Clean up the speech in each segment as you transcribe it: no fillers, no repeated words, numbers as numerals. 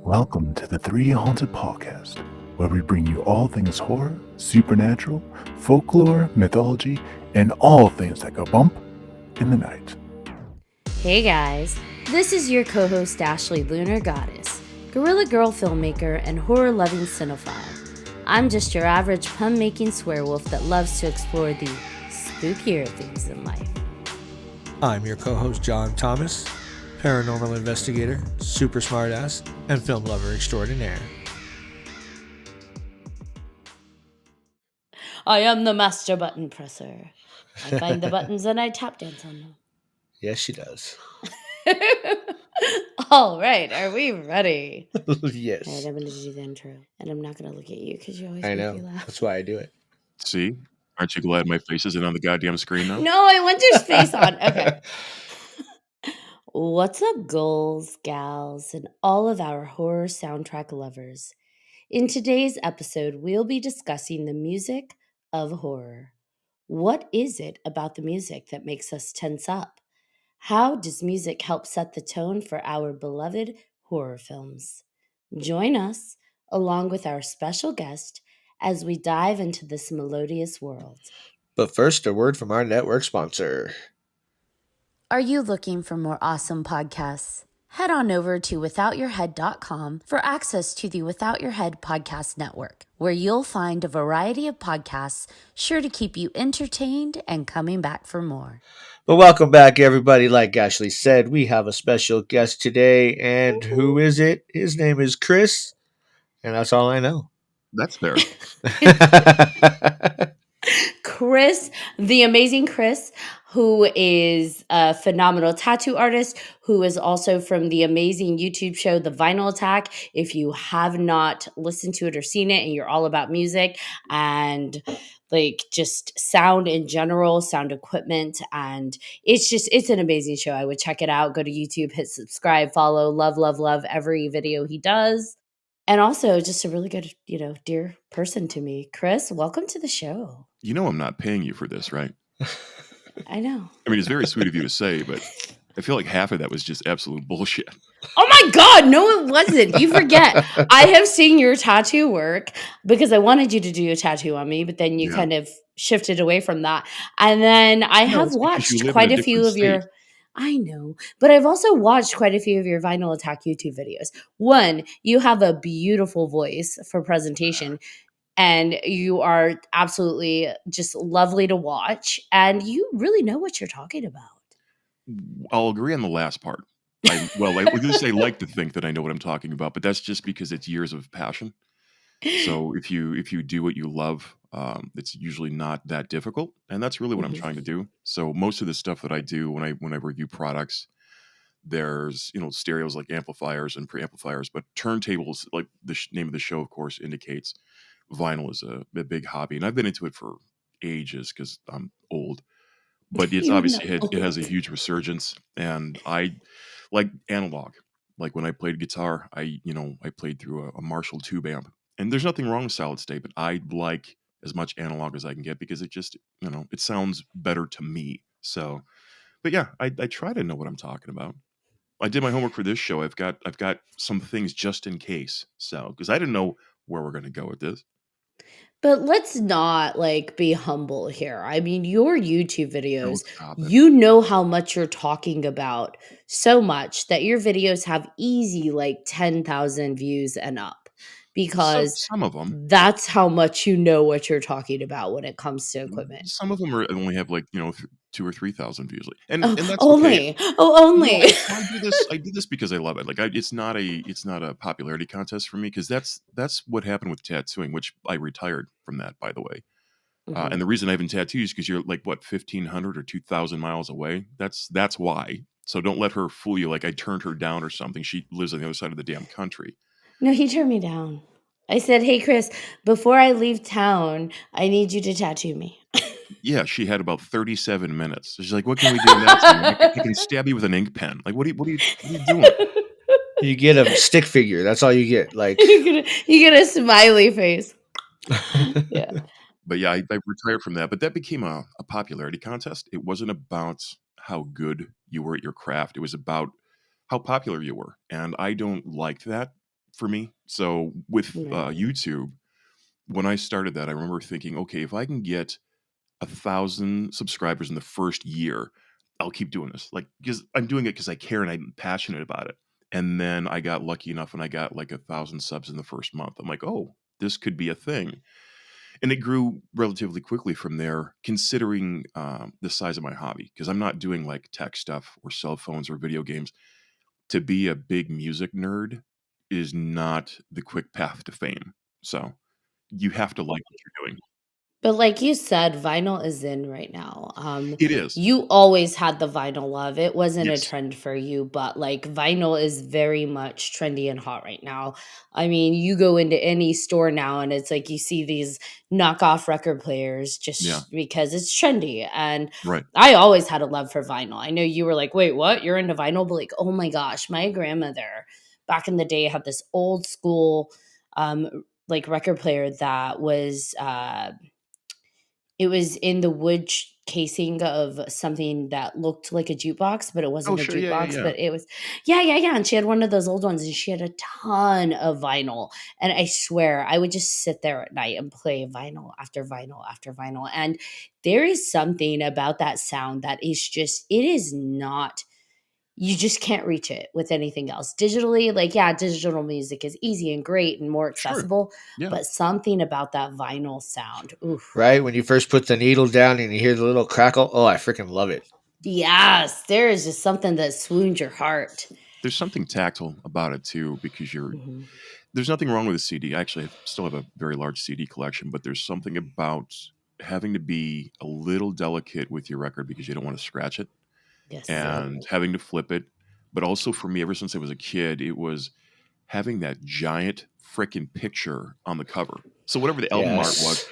Welcome to the 3Haunted podcast, where we bring you all things horror, supernatural, folklore, mythology, and all things that go bump in the night. Hey guys, this is your co-host Ashley Lunar Goddess, Gorilla Girl filmmaker and horror-loving cinephile. I'm just your average pun-making swearwolf that loves to explore the spookier things in life. I'm your co-host John Thomas, paranormal investigator, super smartass, and film lover extraordinaire. I am the master button presser. I find the buttons and I tap dance on them. Yes, she does. All right, are we ready? Yes. All right, I'm going to do the intro, and I'm not going to look at you because you always I make know. me laugh. That's why I do it. See? Aren't you glad my face isn't on the goddamn screen now? No, I want your face on. Okay. What's up, ghouls, gals, and all of our horror soundtrack lovers? In today's episode, we'll be discussing the music of horror. What is it about the music that makes us tense up? How does music help set the tone for our beloved horror films? Join us, along with our special guest, as we dive into this melodious world. But first, a word from our network sponsor. Are you looking for more awesome podcasts? Head on over to withoutyourhead.com for access to the Without Your Head podcast network, where you'll find a variety of podcasts sure to keep you entertained and coming back for more. But welcome back, everybody. Like Ashley said, we have a special guest today. And who is it? His name is Chris. And that's all I know. That's fair. Chris, the amazing Chris, who is a phenomenal tattoo artist, who is also from the amazing YouTube show, The Vinyl Attack. If you have not listened to it or seen it and you're all about music and like just sound in general, sound equipment, and it's an amazing show. I would check it out. Go to YouTube, hit subscribe, follow, love every video he does. And also just a really good, dear person to me. Chris, welcome to the show. You know I'm not paying you for this, right? I know. I mean, it's very sweet of you to say, but I feel like half of that was just absolute bullshit. Oh my God, no, it wasn't. You forget. I have seen your tattoo work because I wanted you to do a tattoo on me, but then you kind of shifted away from that. And then I have watched quite a few of your... I know, but I've also watched quite a few of your Vinyl Attack YouTube videos. One, you have a beautiful voice for presentation, and you are absolutely just lovely to watch, and you really know what you're talking about. I'll agree on the last part. I like to think that I know what I'm talking about, but that's just because it's years of passion. So if you do what you love, it's usually not that difficult, and that's really what I'm trying to do. So most of the stuff that I do when I review products, there's stereos like amplifiers and preamplifiers, but turntables, like the name of the show, of course, indicates, vinyl is a big hobby, and I've been into it for ages because I'm old. But it's obviously it has a huge resurgence, and I like analog. Like when I played guitar, I played through a Marshall tube amp. And there's nothing wrong with solid state, but I like as much analog as I can get because it just, it sounds better to me. So, but yeah, I try to know what I'm talking about. I did my homework for this show. I've got some things just in case. So, because I didn't know where we're going to go with this. But let's not be humble here. I mean, your YouTube videos, stop it. you know how much you're talking about, so much that your videos have easy 10,000 views and up, because some of them, that's how much you know what you're talking about when it comes to equipment. some of them only have 2,000 or 3,000 views, and that's only. okay. Oh, only. No, I do this because I love it. It's not a popularity contest for me, because that's what happened with tattooing, which I retired from that, by the way. And the reason I haven't tattooed is because you're 1,500 or 2,000 miles away. That's why. So don't let her fool you. Like I turned her down or something. She lives on the other side of the damn country. No, he turned me down. I said, "Hey, Chris, before I leave town, I need you to tattoo me." Yeah, she had about 37 minutes. She's like, "What can we do next?" I can stab you with an ink pen. Like, what are you doing? You get a stick figure. That's all you get. You get a smiley face. Yeah. But yeah, I retired from that. But that became a popularity contest. It wasn't about how good you were at your craft. It was about how popular you were. And I don't like that, for me. So with Right. YouTube, when I started that, I remember thinking, okay, if I can get 1,000 subscribers in the first year, I'll keep doing this. Like, because I'm doing it because I care and I'm passionate about it. And then I got lucky enough and I got like 1,000 subs in the first month. I'm like, oh, this could be a thing. And it grew relatively quickly from there, considering the size of my hobby. Because I'm not doing like tech stuff or cell phones or video games. To be a big music nerd is not the quick path to fame. So you have to like what you're doing. But like you said, vinyl is in right now. It is. You always had the vinyl love. It wasn't a Yes. trend for you, but like vinyl is very much trendy and hot right now. I mean, you go into any store now and it's like you see these knockoff record players Yeah. just because it's trendy. And Right. I always had a love for vinyl. I know you were like, wait, what? You're into vinyl? But like, oh my gosh, my grandmother back in the day had this old school like record player that was it was in the wood casing of something that looked like a jukebox, but it Oh, wasn't a sure. Yeah. Yeah. jukebox, Yeah. but it was yeah, and she had one of those old ones, and she had a ton of vinyl, and I swear, I would just sit there at night and play vinyl after vinyl after vinyl, and there is something about that sound that is just it is not you just can't reach it with anything else. Digitally, like, yeah, digital music is easy and great and more Sure. accessible, Yeah. but something about that vinyl sound, oof. Right when you first put the needle down and you hear the little crackle. Oh, I freaking love it. Yes, there is just something that swoons your heart. There's something tactile about it too, because Mhm. there's nothing wrong with a CD. Actually, I still have a very large CD collection, but there's something about having to be a little delicate with your record because you don't want to scratch it Yes. Yep. and having to flip it. But also for me, ever since I was a kid, it was having that giant freaking picture on the cover. So whatever the album art was, Yes.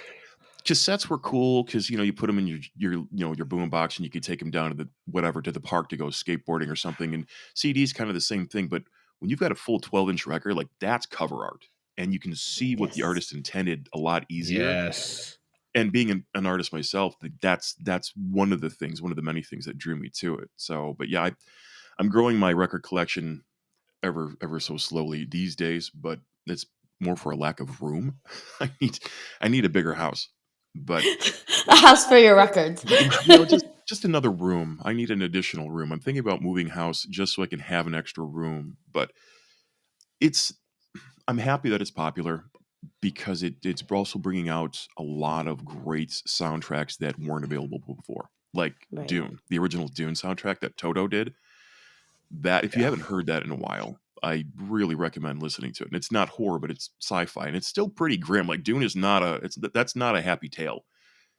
cassettes were cool because you put them in your boom box and you could take them down to the park to go skateboarding or something. And CD's kind of the same thing, but when you've got a full 12-inch record, like that's cover art, and you can see what the Yes. artist intended a lot easier. Yes. And being an artist myself, that's one of the things, one of the many things that drew me to it. So, but yeah, I'm growing my record collection ever so slowly these days, but it's more for a lack of room. I need I need a bigger house. But A house for your records. just another room. I need an additional room. I'm thinking about moving house just so I can have an extra room. But it's I'm happy that it's popular because it's also bringing out a lot of great soundtracks that weren't available before. Like Right. Dune, the original Dune soundtrack that Toto did. That if you Yeah. haven't heard that in a while, I really recommend listening to it. And it's not horror, but it's sci-fi, and it's still pretty grim. Like Dune is not that's not a happy tale,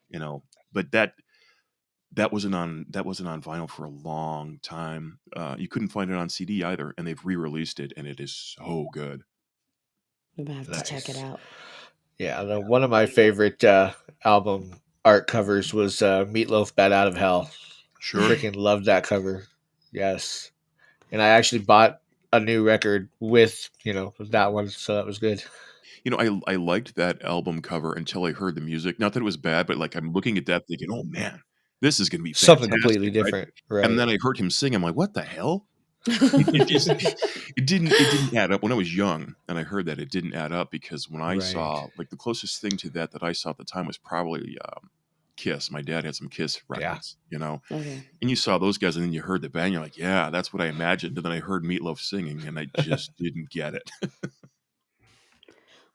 you know. But that wasn't on vinyl for a long time. You couldn't find it on CD either, and they've re-released it, and it is so good. I'm gonna have to check it Nice. out. Yeah. One of my favorite album art covers was Meatloaf "Bat Out of Hell." Sure. Freaking loved that cover. Yes. And I actually bought a new record with that one, so that was good. I liked that album cover until I heard the music. Not that it was bad, but like I'm looking at that thinking, "Oh man, this is going to be Something completely fantastic," right? different, And right? then I heard him sing. I'm like, "What the hell?" It just it didn't add up when I was young, and I heard that it didn't add up because when I Right. saw like the closest thing to that I saw at the time was probably Kiss. My dad had some Kiss Yeah. records, Okay. and you saw those guys, and then you heard the band, you're like, "Yeah, that's what I imagined." And then I heard Meatloaf singing, and I just didn't get it.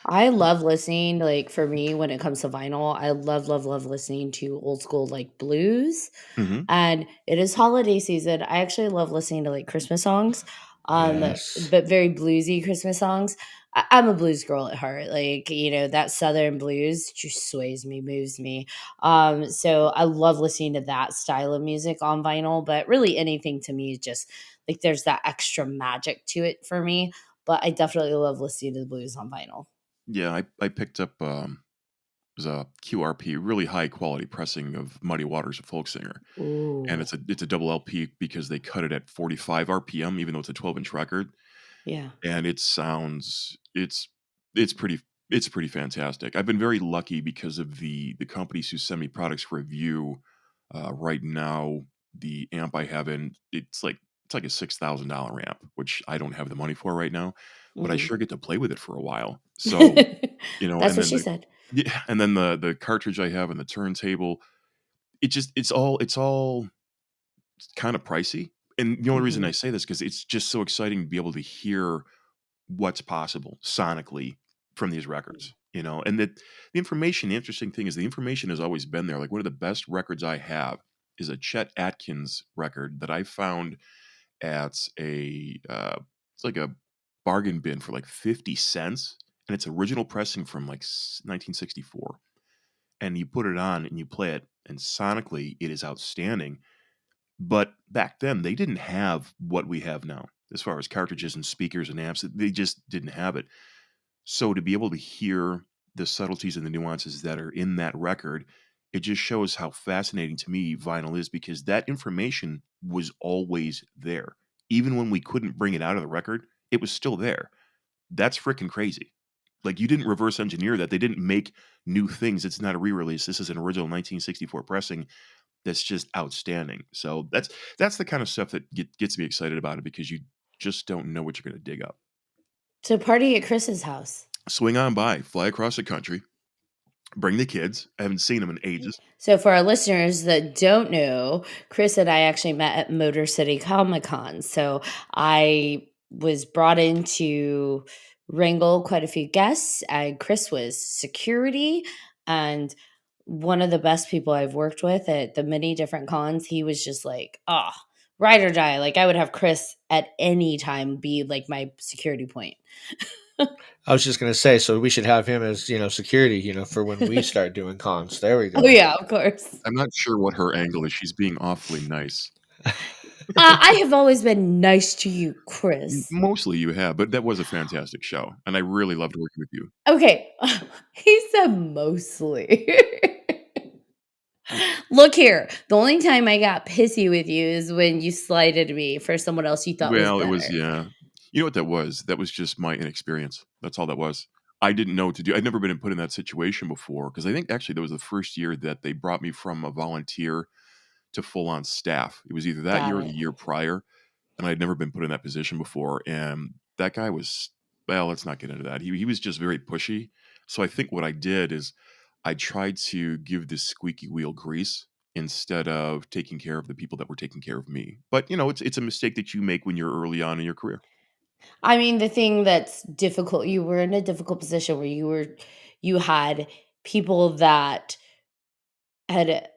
I love listening, like, for me, when it comes to vinyl, I love, love, love listening to old school, like, blues, Hmm. and it is holiday season. I actually love listening to, like, Christmas songs, Yes. but very bluesy Christmas songs. I'm a blues girl at heart, like, that Southern blues just sways me, moves me. So I love listening to that style of music on vinyl, but really anything to me is just, like, there's that extra magic to it for me, but I definitely love listening to the blues on vinyl. Yeah, I picked up it was a QRP, really high quality pressing of Muddy Waters, a folk singer, and Ooh, it's a double LP because they cut it at 45 RPM, even though it's a 12-inch record, yeah. and it sounds it's pretty it's pretty fantastic. I've been very lucky because of the companies who send me products for review. Right now, the amp I have in it's like It's like a $6,000 amp, which I don't have the money for right now, but I Mhm. sure get to play with it for a while. So, That's and what then she said. yeah, and then the cartridge I have and the turntable, it's all kind of pricey. And the only reason I Mhm. say this because it's just so exciting to be able to hear what's possible sonically from these records. And that the interesting thing is the information has always been there. Like one of the best records I have is a Chet Atkins record that I found at it's like a bargain bin for like 50 cents. And it's original pressing from like 1964. And you put it on and you play it, and sonically it is outstanding. But back then, they didn't have what we have now as far as cartridges and speakers and amps. They just didn't have it. So to be able to hear the subtleties and the nuances that are in that record, it just shows how fascinating to me vinyl is because that information was always there. Even when we couldn't bring it out of the record, it was still there. That's freaking crazy. Like you didn't reverse engineer that. They didn't make new things. It's not a re-release. This is an original 1964 pressing that's just outstanding. So that's the kind of stuff that gets me excited about it because you just don't know what you're going to dig up. So party at Chris's house. Swing on by, fly across the country, bring the kids. I haven't seen them in ages. So for our listeners that don't know, Chris and I actually met at Motor City Comic Con. So I was brought in to wrangle quite a few guests, and Chris was security and one of the best people I've worked with at the many different cons. He was just like, ride or die. Like I would have Chris at any time be like my security point. I was just gonna say, so we should have him as security, for when we start doing cons. There we Oh go. yeah, of course. I'm not sure what her angle is. She's being awfully nice. I have always been nice to you, Chris. Mostly you have, but that was a fantastic show, and I really loved working with you. Okay. He said mostly. Look here. The only time I got pissy with you is when you slighted me for someone else you thought was Well, it was, better. yeah. You know what that was? That was just my inexperience. That's all that was. I didn't know what to do. I'd never been put in that situation before because I think actually that was the first year that they brought me from a volunteer to full on staff. It was either that Got year or the it. year prior, and I'd never been put in that position before. And that guy was, well, let's not get into that. He was just very pushy. So I think what I did is I tried to give this squeaky wheel grease instead of taking care of the people that were taking care of me. But it's a mistake that you make when you're early on in your career. I mean, the thing that's difficult, you were in a difficult position where you had people that had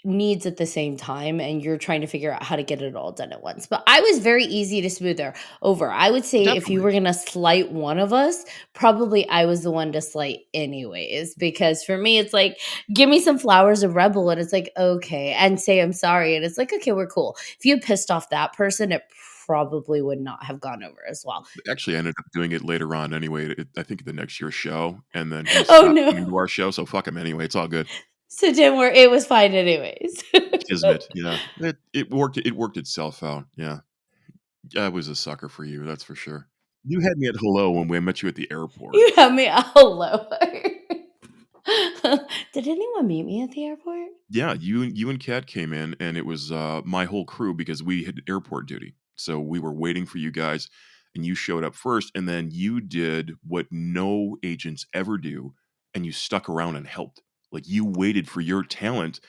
needs at the same time and you're trying to figure out how to get it all done at once. But I was very easy to smooth over. I would say if you Definitely. were going to slight one of us, probably I was the one to slight anyways because for me it's like give me some flowers of rebel and it's like okay and say I'm sorry and it's like okay, we're cool. If you pissed off that person, it probably would not have gone over as well. Actually, I ended up doing it later on anyway. I think the next year's show, and then he Oh stopped coming no. to our show. So fuck him anyway. It's all good. So didn't work. It was fine anyways. Kismet. Yeah, it worked. It worked itself out. Yeah, I was a sucker for you. That's for sure. You had me at hello when we met you at the airport. You have me hello. Did anyone meet me at the airport? Yeah, you and Kat came in, and it was my whole crew because we had airport duty. So we were waiting for you guys, and you showed up first, and then you did what no agents ever do, and you stuck around and helped. Like you waited for your talent,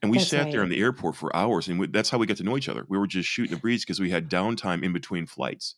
and we That's sat there in right. the airport for hours, and that's how we got to know each other. We were just shooting the breeze because we had downtime in between flights.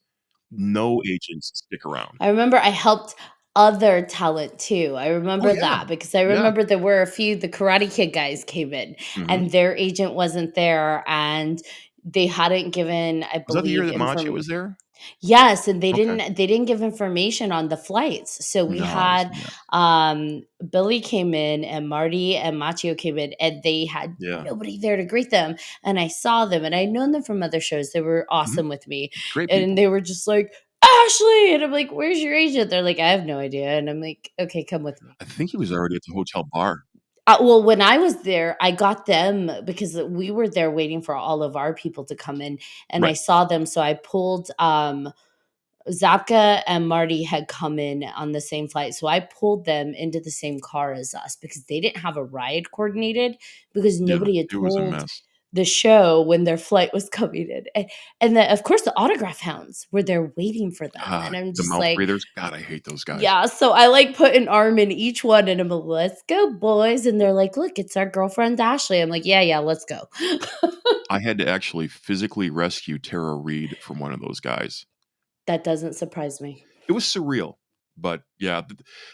No agents stick around. I remember I helped other talent too. I Oh remember yeah, that because I yeah. remember there were a few the Karate Kid guys came in Hmm. and their agent wasn't there and they hadn't given, I Was that the year believe, that Machio was there? Yes, and they Okay. didn't give information on the flights. So we No. had Yeah. Billy came in and Marty and Machio came in and they had Yeah. nobody there to greet them. And I saw them and I'd known them from other shows. They were Mhm. awesome with me. Great And people. they were just like, Ashley. And I'm like, where's your agent? They're like, I have no idea. And I'm like, okay, come with me. I think he was already at the hotel bar. Well, when I was there, I got them because we were there waiting for all of our people to come in, and I Right. saw them. So I pulled Zapka and Marty had come in on the same flight. So I pulled them into the same car as us because they didn't have a ride coordinated because Yeah. nobody had It was a told mess. the show when their flight was coming in. And of course, the autograph hounds were there waiting for them. And I'm The just mouth like, breathers. God, I hate those guys. yeah. So I like put an arm in each one and I'm like, let's go, boys. And they're like, look, it's our girlfriend, Ashley. I'm like, yeah, let's go. I had to actually physically rescue Tara Reid from one of those guys. That doesn't surprise me. It was surreal. But yeah,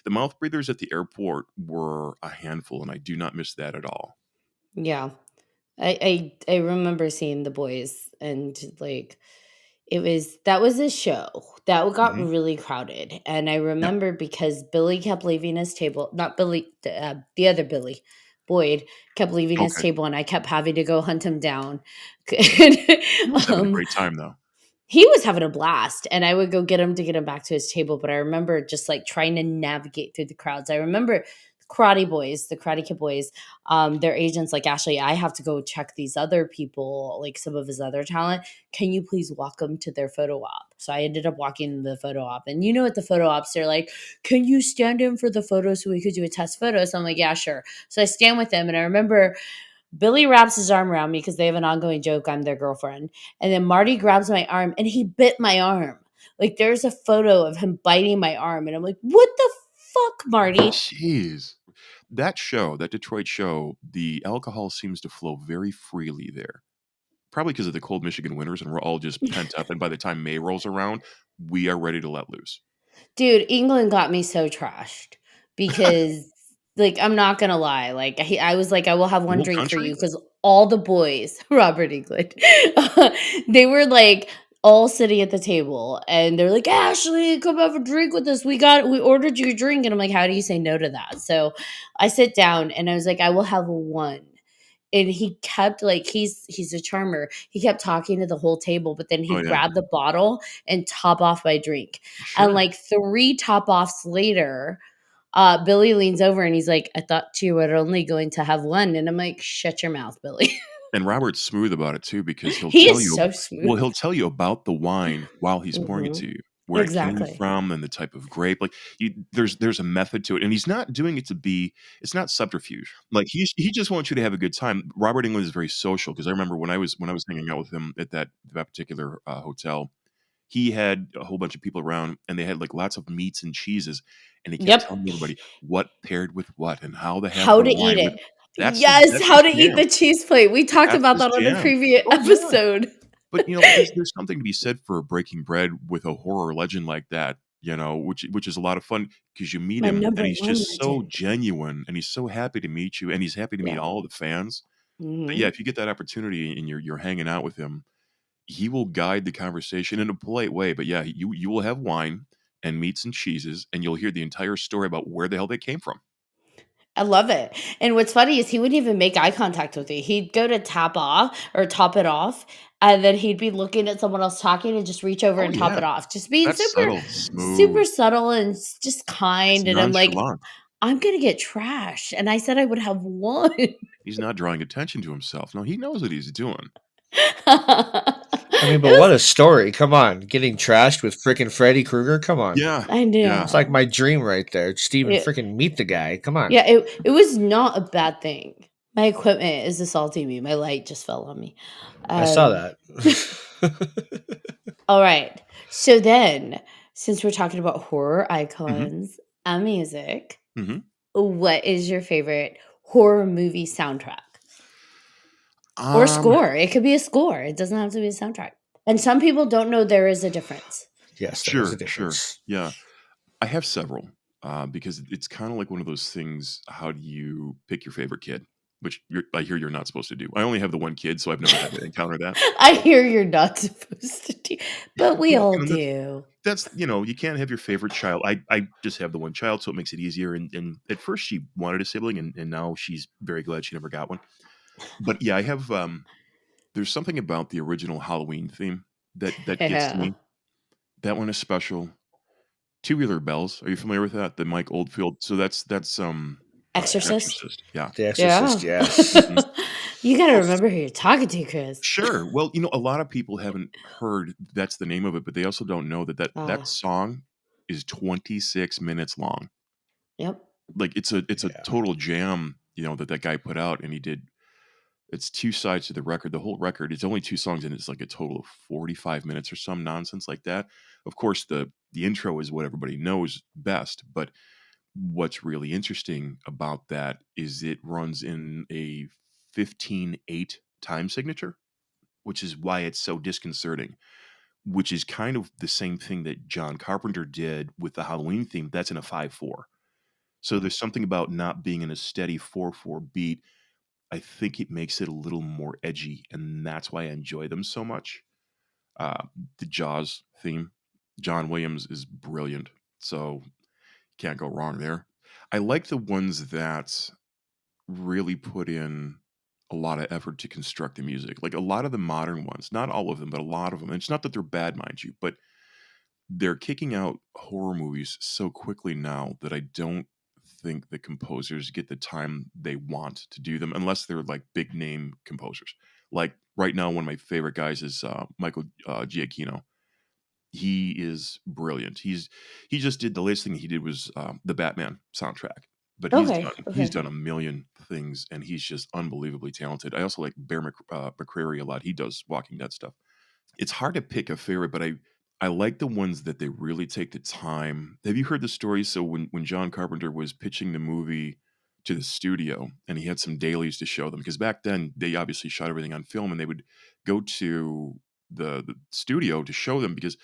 the mouth breathers at the airport were a handful, and I do not miss that at all. Yeah. I remember seeing the boys and like that was a show that got Mhm. really crowded. And I Yep. remember because Billy kept leaving his table, not Billy, the other Billy, Boyd kept leaving his Okay. table and I kept having to go hunt him down. He was having a um, great time, though. he was having a blast and I would go get him to get him back to his table. But I remember just like trying to navigate through the crowds. I remember the Karate Kid boys, their agents like, Ashley, I have to go check these other people, like some of his other talent. Can you please walk them to their photo op? So I ended up walking the photo op. And you know, at the photo ops, they're like, can you stand in for the photo so we could do a test photo? So I'm like, yeah, sure. So I stand with them. And I remember Billy wraps his arm around me because they have an ongoing joke. I'm their girlfriend. And then Marty grabs my arm and he bit my arm. Like there's a photo of him biting my arm. And I'm like, what the fuck, Marty? Jeez. That show, that Detroit show, the alcohol seems to flow very freely there. Probably because of the cold Michigan winters, and we're all just pent up. And by the time May rolls around, we are ready to let loose. Dude, England got me so trashed because, like, I'm not gonna lie. Like, I was like, I will have The one whole drink for country? you because all the boys, Robert England, they were like all sitting at the table and they're like, Ashley, come have a drink with us. We ordered you a drink. And I'm like, how do you say no to that? So I sit down and I was like, I will have one. And he kept like he's a charmer. He kept talking to the whole table, but then Oh, he'd yeah. grab the bottle and top off my drink. And Sure. like 3 top offs later, Billy leans over and he's like, I thought you were only going to have one. And I'm like, shut your mouth, Billy. And Robert's smooth about it too, because he'll He tell is you so well, smooth. he'll tell you about the wine while he's pouring it Hmm. to you, where it came Exactly. from and the type of grape. Like there's a method to it, and he's not doing it to be. It's not subterfuge. Like he just wants you to have a good time. Robert England is very social because I remember when I was hanging out with him at that particular hotel, he had a whole bunch of people around, and they had like lots of meats and cheeses, and he kept Yep. telling everybody what paired with what and how to have How the to eat wine with. it. That's his Yes, that's how his to eat jam. the cheese plate. We talked That's about his that on the jam. previous Oh yeah. episode. But, there's something to be said for breaking bread with a horror legend like that, which is a lot of fun because you meet My him and number he's one just so legend. genuine and he's so happy to meet you and he's happy to meet Yeah. all the fans. But yeah, Hmm. if you get that opportunity and you're hanging out with him, he will guide the conversation in a polite way. But yeah, you will have wine and meats and cheeses and you'll hear the entire story about where the hell they came from. I love it. And what's funny is he wouldn't even make eye contact with me. He'd go to top it off, and then he'd be looking at someone else talking and just reach over Oh and top yeah. it off. Just being That's super, subtle, smooth. super subtle and just It's kind. And I'm like, nonchalant. I'm gonna get trashed. And I said I would have one. He's not drawing attention to himself. No, he knows what he's doing. I mean, It but what was a story. Come on. Getting trashed with freaking Freddy Krueger? Come on. Yeah. I Yeah. It's like know. my dream right there. Just to even It, freaking meet the guy. Come on. yeah, it was not a bad thing. My equipment is assaulting me. My light just fell on me. I saw Um that. All right. So then, since we're talking about horror Mhm. icons and music, Mhm. what is your favorite horror movie soundtrack or Um, score? It could be a score. It doesn't have to be a soundtrack. And some people don't know there is a difference. Yes, there is a sure. difference. Yeah, I have several, because it's kinda like one of those things, how do you pick your favorite kid? Which I hear you're not supposed to do. I only have the one kid, so I've never had to encounter that. I hear you're not supposed to do, but we Well, all that's do. you can't have your favorite child. I just have the one child, so it makes it easier, and at first she wanted a sibling, and now she's very glad she never got one. But, yeah, I have, there's something about the original Halloween theme that gets to Yeah. me. That one is special. Tubular Bells. Are you familiar with that? The Mike Oldfield. So that's Exorcist? Exorcist. Yeah. The Yeah. Exorcist, yes. Mhm. You got to Oh, remember who you're talking to, Chris. sure. Well, a lot of people haven't heard that's the name of it, but they also don't know that Ah, song is 26 minutes long. yep. Like it's a Yeah. total jam, that guy put out, and he did. It's two sides to the record. The whole record, it's only two songs, and it's like a total of 45 minutes or some nonsense like that. Of course, the intro is what everybody knows best, but what's really interesting about that is it runs in a 15/8 time signature, which is why it's so disconcerting, which is kind of the same thing that John Carpenter did with the Halloween theme. That's in a 5/4. So there's something about not being in a steady 4/4 beat. I think it makes it a little more edgy, and that's why I enjoy them so much. Uh, the Jaws theme, John Williams is brilliant, so can't go wrong there. I like the ones that really put in a lot of effort to construct the music. Like a lot of the modern ones, not all of them, but a lot of them. And it's not that they're bad, mind you, but they're kicking out horror movies so quickly now that I don't think the composers get the time they want to do them unless they're like big name composers. Like right now, one of my favorite guys is Michael Giacchino. He is brilliant. He just did the latest thing he did was the Batman soundtrack, but Okay. he's Okay. done a million things, and he's just unbelievably talented. I also like McCreary a lot. He does Walking Dead stuff. It's hard to pick a favorite, but I like the ones that they really take the time. Have you heard the story? So when John Carpenter was pitching the movie to the studio, and he had some dailies to show them, because back then they obviously shot everything on film, and they would go to the studio to show them because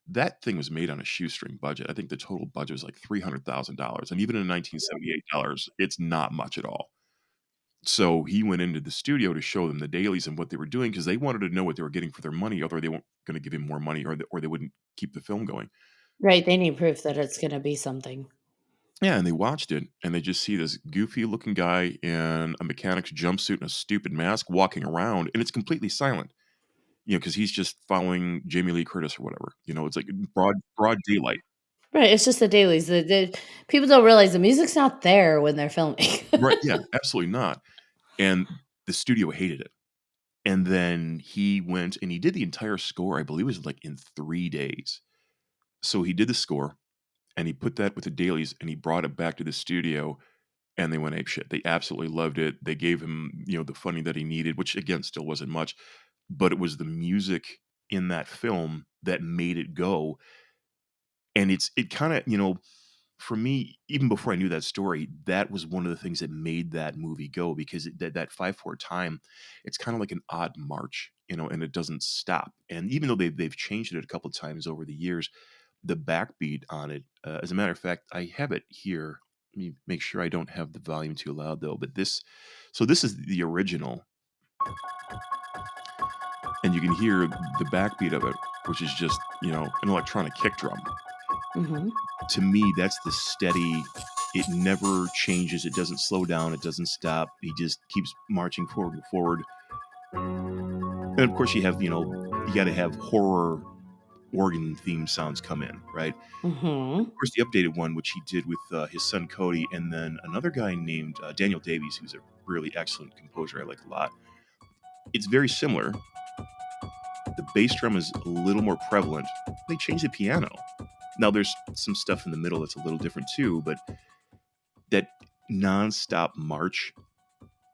that thing was made on a shoestring budget. I think the total budget was like $300,000, and even in $1978, it's not much at all. So he went into the studio to show them the dailies and what they were doing because they wanted to know what they were getting for their money, otherwise they weren't going to give him more money, or they wouldn't keep the film going. Right. They need proof that it's going to be something. Yeah, and they watched it, and they just see this goofy-looking guy in a mechanic's jumpsuit and a stupid mask walking around, and it's completely silent. Because he's just following Jamie Lee Curtis or whatever. It's like broad daylight. Right. It's just the dailies. People don't realize the music's not there when they're filming. Right? Yeah, absolutely not. And the studio hated it. And then he went and he did the entire score. I believe it was like in 3 days. So he did the score, and he put that with the dailies, and he brought it back to the studio, and they went apeshit. They absolutely loved it. They gave him, the funding that he needed, which again still wasn't much, but it was the music in that film that made it go. And it kind of, for me, even before I knew that story, that was one of the things that made that movie go, because that 5/4 time, it's kind of like an odd march, and it doesn't stop. And even though they've changed it a couple of times over the years, the backbeat on it, as a matter of fact, I have it here. Let me make sure I don't have the volume too loud though. But this is the original, and you can hear the backbeat of it, which is just an electronic kick drum. Hmm. To me, that's the steady. It never changes. It doesn't slow down. It doesn't stop. He just keeps marching forward and forward. And of course, you got to have horror organ theme sounds come in, right? Hmm. Of course, the updated one, which he did with his son Cody, and then another guy named Daniel Davies, who's a really excellent composer I like a lot. It's very similar. The bass drum is a little more prevalent. They changed the piano. Now there's some stuff in the middle that's a little different too, but that nonstop march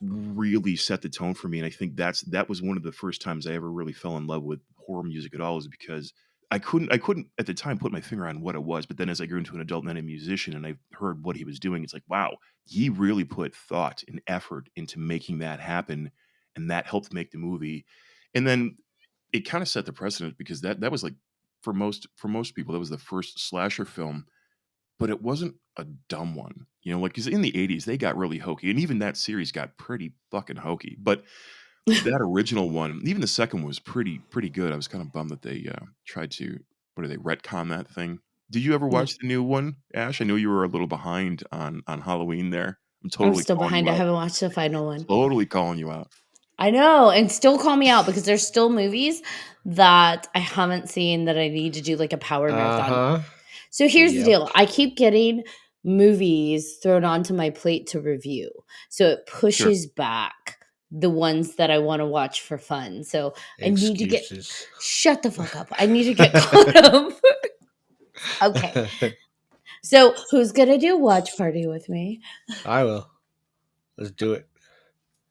really set the tone for me. And I think that was one of the first times I ever really fell in love with horror music at all, is because I couldn't at the time put my finger on what it was. But then as I grew into an adult and then a musician, and I heard what he was doing, it's like, wow, he really put thought and effort into making that happen. And that helped make the movie. And then it kind of set the precedent, because that was like, for most people, that was the first slasher film, but it wasn't a dumb one. Like, because in the 80s, they got really hokey, and even that series got pretty fucking hokey. But that original one, even the second one, was pretty good. I was kind of bummed that they tried to, what do they, retcon that thing. Did you ever Yeah. watch the new one, Ash? I know you were a little behind on Halloween there. I'm I'm totally still calling behind. you I out. haven't watched the final one. Totally calling you out. I know, and still call me out because there's still movies that I haven't seen that I need to do like a power marathon. Uh-huh. So here's the Yep. deal. I keep getting movies thrown onto my plate to review. So it Sure. pushes back the ones that I want to watch for fun. So I need to get Excuses. shut the fuck up. I need to get caught up. Okay. So who's gonna do watch party with me? I will. Let's do it.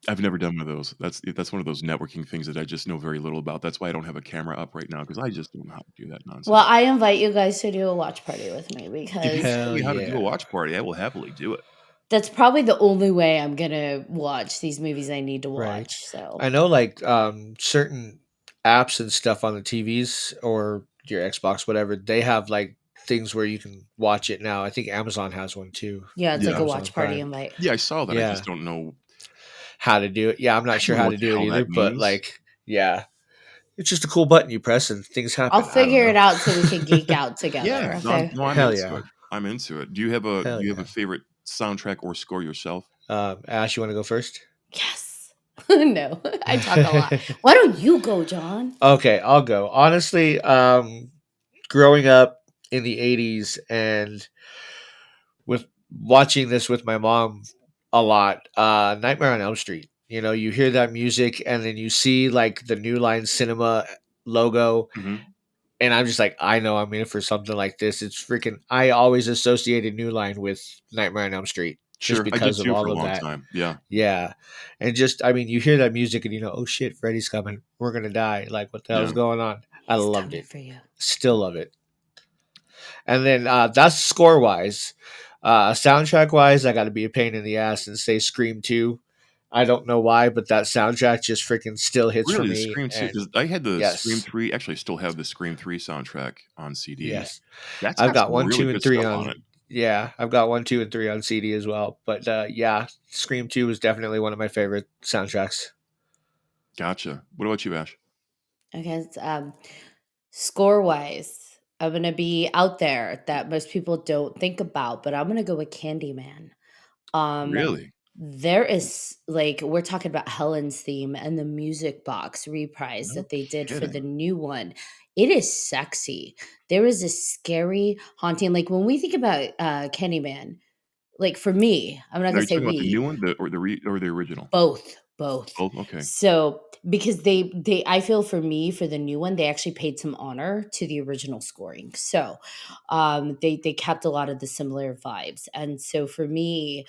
I've never done one of those. That's one of those networking things that I just know very little about. That's why I don't have a camera up right now because I just don't know how to do that Well, nonsense. I invite you guys to do a watch party with me If you because tell Hell me how to do a yeah. watch party, I will happily do it. that's probably the only way I'm gonna watch these movies I need to Right. watch. So I know like certain apps and stuff on the TVs or your Xbox, whatever, they have like things where you can watch it now. I think Amazon has one too. yeah, it's like a Yeah. Amazon watch party Prime. invite. Yeah, I saw that. I Yeah. just don't know. How to do it. Yeah, I'm I not sure don't know how what to the do it hell either, that but means. like, yeah. It's just a cool button you press and things I'll happen. I don't figure know. it out so we can geek out Yeah, together. no, I'm, Okay. no, I'm Hell into yeah. it. I'm into it. Do Hell you have a yeah. favorite soundtrack or score yourself? Ash, you want to go first? Yes. No, I talk a lot. Why don't you go, John? Okay, I'll go. Honestly, growing up in the 80s and with watching this with my mom a lot, Nightmare on Elm Street. You know, you hear that music and then you see like the New Line Cinema logo, Hmm. and I'm just like, I know I'm in for something like this. It's freaking. I always associated New Line with Nightmare on Elm Street just Sure, I did because of too for all a of long that. time. Yeah, Yeah, and just I mean, you hear that music and you know, oh shit, Freddy's coming. We're gonna die. Like, what the hell's yeah. going on? I He's loved coming it. for you. Still love it. And then that's score wise. Soundtrack wise, I got to be a pain in the ass and say Scream 2. I don't know why, but that soundtrack just freaking still hits for Really, the me. Scream 2, And because I had the Scream yes, 3, actually, I still have the Scream 3 soundtrack on CD. yes, That's I've got got some one, really two, and good three stuff on on. it. Yeah, I've got 1, 2, and 3 on CD as well. But yeah, Scream 2 is definitely one of my favorite soundtracks. Gotcha. What about you, Ash? Okay. Score wise, I'm gonna be out there that most people don't think about, but I'm gonna go with Candyman. Um, Really? there is like we're talking about Helen's theme and the music box reprise No that they did for the kidding. new one. It is sexy. There is a scary, haunting. Like when we think about Candyman, like for me, I'm not Now, gonna you're say talking about the we. new one, or the original? Both, both. Both? Okay. So, because they I feel for me, for the new one, they actually paid some honor to the original scoring. So, they kept a lot of the similar vibes. And so for me,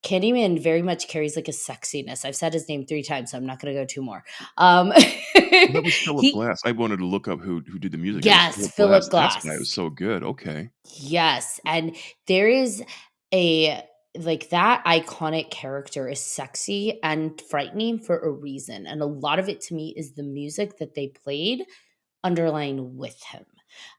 Candyman very much carries like a sexiness. I've said his name 3 times, so I'm not gonna go 2 more. Um, Well, that was Philip he Glass. I wanted to look up who did the music. It was Yes, Philip Glass. Philip That's why it was Glass. so good. Okay. Yes, and there is a like that iconic character is sexy and frightening for a reason, and a lot of it to me is the music that they played underlying with him.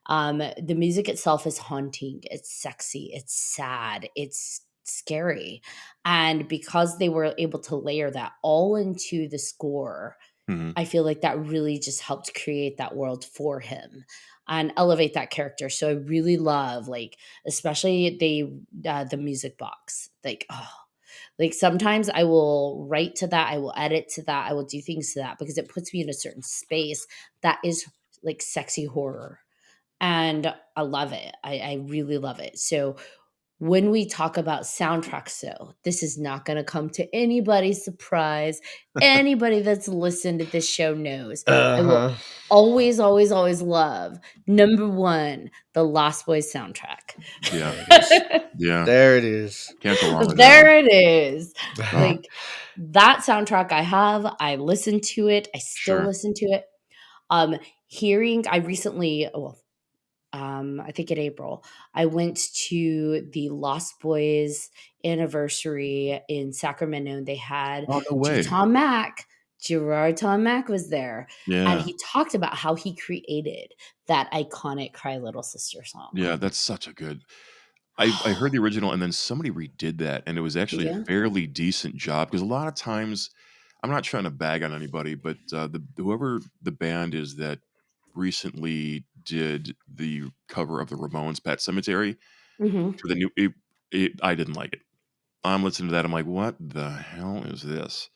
The music itself is haunting, it's sexy, it's sad, it's scary, and because they were able to layer that all into the score, Mhm. I feel like that really just helped create that world for him and elevate that character. So I really love like especially the music box. Like like sometimes I will write to that, I will edit to that, I will do things to that because it puts me in a certain space that is like sexy horror. And I love it. I really love it. So when we talk about soundtracks, though, this is not going to come to anybody's surprise. Anybody that's listened to this show knows I will Uh huh. always, always, always love number one, the Lost Boys soundtrack. Yeah. There it is. Yeah. There it is. Can't go wrong with that one. There it is. Oh, Like that soundtrack I have, I listen to it, I still sure. listen to it. Um, hearing, I recently, well, I think in April, I went to the Lost Boys anniversary in Sacramento, and they had Oh, no G. way. Tom Mack. Gerard Tom Mack was there, and Yeah. he talked about how he created that iconic "Cry Little Sister" song. Yeah, that's such a good. I heard the original and then somebody redid that, and it was Did actually a you? fairly decent job because a lot of times I'm not trying to bag on anybody, but, the whoever the band is that recently did the cover of the Ramones' Pet Cemetery Mhm. for the new I didn't like it. I'm listening to that, I'm like, "What the hell is this?"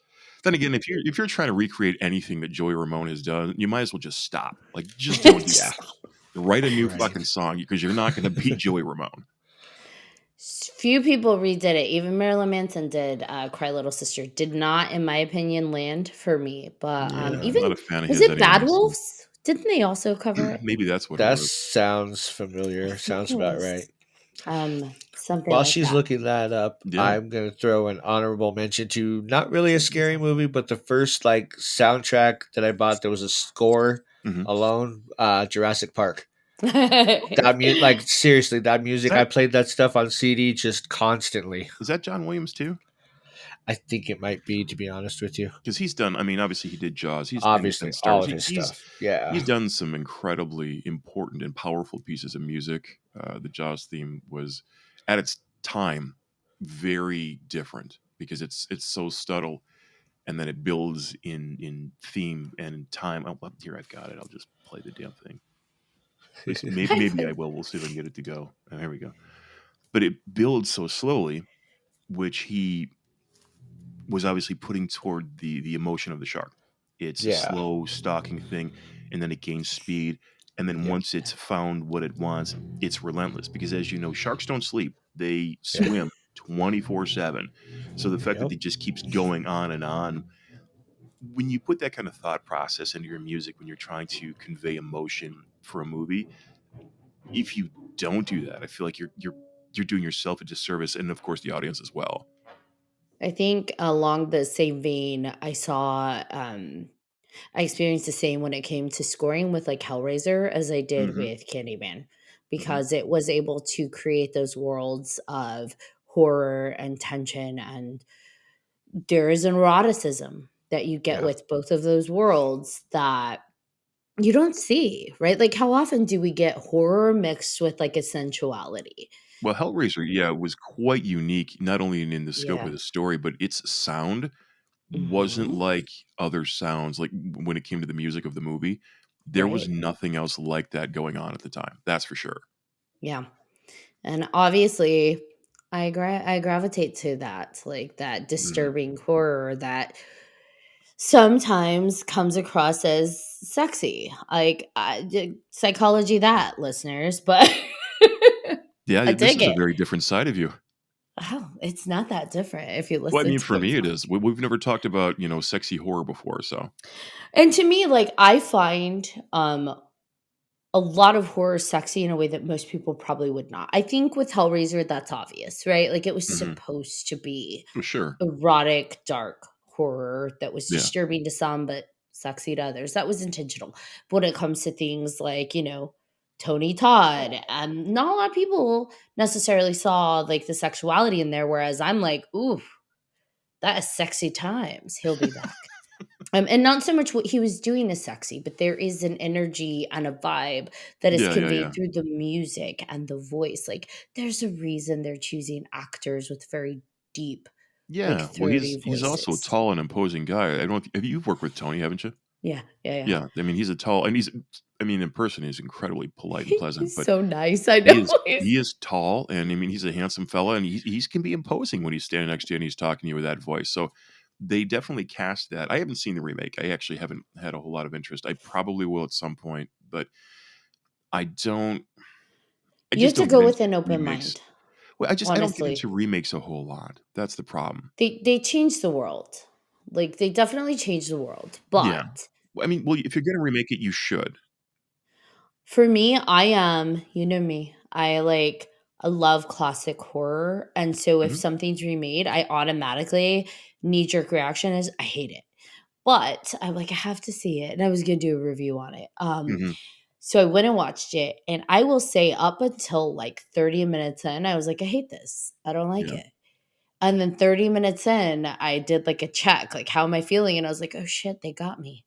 Then again, if you're trying to recreate anything that Joey Ramone has done, you might as well just stop. Like, just don't do Yeah. that. Write a new Right. fucking song because you're not gonna beat Joey Ramone. Few people redid it. Even Marilyn Manson did "Cry Little Sister." Did not, in my opinion, land for me. But Yeah, I'm even not a fan of was his it anyway, Bad so Wolves? Didn't they also cover it? maybe that's what it That was. sounds I familiar. think Sounds it about was. right. Something While like she's that. looking that up, Yeah. I'm gonna throw an honorable mention to not really a scary movie, but the first like soundtrack that I bought. There was a score Hmm. alone. Jurassic Park. That I like seriously, that Is music. I that played that stuff on CD just constantly. is that John Williams too? I think it might be, to be honest with you. Because he's done. I mean, obviously he did Jaws. He's Obviously, done Star all Wars. of his stuff. Yeah. He's done some incredibly important and powerful pieces of music. The Jaws theme was, at its time, very different because it's so subtle, and then it builds in theme and in time. Oh, well, here I've got it. I'll just play the damn thing. At least maybe I will. We'll see if I can get it to go. Oh, there we go. But it builds so slowly, which he was obviously putting toward the emotion of the shark. It's a Yeah. slow stalking thing, and then it gains speed, and then Yep. once it's found what it wants, it's relentless. Because as you know, sharks don't sleep; they Yeah. swim 24/7. So the fact that Yep. it just keeps going on and on, when you put that kind of thought process into your music, when you're trying to convey emotion for a movie, if you don't do that, I feel like you're doing yourself a disservice, and of course the audience as well. think along the same vein, I experienced the same when it came to scoring with like Hellraiser as I did Hmm. with Candyman, Hmm. because it was able to create those worlds of horror and tension, and there is an eroticism that you get Yeah. with both of those worlds that you don't see, right? Like, how often do we get horror mixed with like a sensuality? Well, Hellraiser, yeah, was quite unique, not only in the scope Yeah. of the story, but its sound wasn't Hmm. like other sounds. Like when it came to the music of the movie, there was Right. nothing else like that going on at the time. That's for sure. Yeah. And obviously, I gravitate to that, like that Mhm. disturbing horror that sometimes comes across as sexy. Like psychology that, listeners, but Yeah, I this dig is a it. very different side of you. Oh, it's not that different if you Well, I listen mean, to for it. me, it is. We've never talked about sexy horror before, so And to me, like I find a lot of horror sexy in a way that most people probably would not. I think with Hellraiser, that's obvious, right? Like it was hmm, supposed to be for sure. erotic, dark horror that was Yeah, disturbing to some, but sexy to others. That was intentional. But when it comes to things like, Tony Todd, not a lot of people necessarily saw like the sexuality in there, whereas I'm like, ooh, that is sexy times. He'll be back. And not so much what he was doing is sexy, but there is an energy and a vibe that is yeah, yeah, conveyed yeah. through the music and the voice. Like there's a reason they're choosing actors with very deep, like Yeah. Well, throaty he's also a voices. tall and imposing guy. I don't know if you've worked with Tony, haven't you? Yeah, yeah, yeah. Yeah, I mean, he's a tall, and I mean, in person, he's incredibly polite and pleasant, He's but so nice. I he know. is he is tall, and I mean, he's a handsome fella, and he can be imposing when he's standing next to you and he's talking to you with that voice. So they definitely cast that. I haven't seen the remake. I actually haven't had a whole lot of interest. I probably will at some point, but I don't. I You just have to don't get go into with an open remakes. mind. Well, I don't get into Honestly, remakes a whole lot. That's the problem. they changed the world. Like they definitely changed the world, Yeah. but I mean, well, if you're gonna remake it, you should. for me, I am, you know me. I love classic horror. And so if Mhm, something's remade, I automatically knee jerk reaction is I hate it. But I'm like, I have to see it. And I was gonna do a review on it. mhm, So I went and watched it. And I will say up until like 30 minutes in, I was like, I hate this. I don't like yeah. it. And then 30 minutes in, I did like a check, like how am I feeling? And I was like, oh shit, they got me.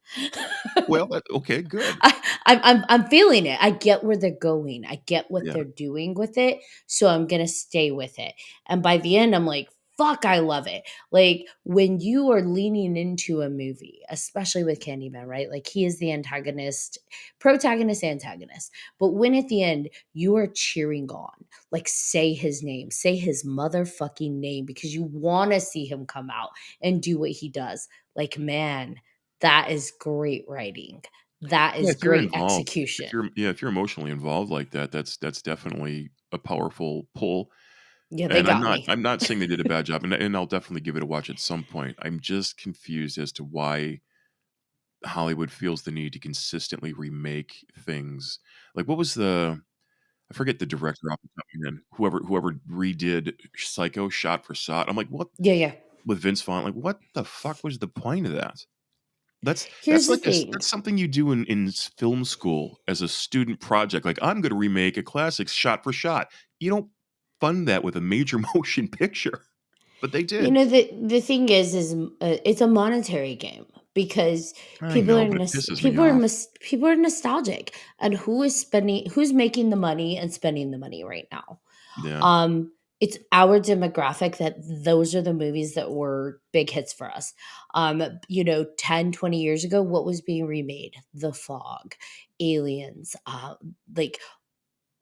Well, okay, good. I'm feeling it. I get where they're going. I get what Yeah. they're doing with it. So I'm gonna stay with it. And by the end, I'm like, fuck, I love it. Like when you are leaning into a movie, especially with Candyman, right? Like he is the antagonist, protagonist, antagonist. But when at the end you are cheering on, like say his name, say his motherfucking name, because you want to see him come out and do what he does. Like, man, that is great writing. That Yeah, is if you're great involved, execution. if you're emotionally involved like that, that's definitely a powerful pull. Yeah, they And got me. I'm not saying they did a bad job, and I'll definitely give it a watch at some point. I'm just confused as to why Hollywood feels the need to consistently remake things. Like what was the I forget the director off the top of my head. Whoever redid Psycho shot for shot. I'm like, what Yeah, yeah. with Vince Vaughn? Like, what the fuck was the point of that? Here's That's the like thing. that's something you do in film school as a student project. Like, I'm going to remake a classic shot for shot. You don't fund that with a major motion picture, but they You did. know, the thing is it's a monetary game because I know, but it pisses me off. people are nostalgic, and who's making the money and spending the money right now. Yeah, Um, it's our demographic that those are the movies that were big hits for us. 10, 20 years ago, what was being remade? The Fog, Aliens, like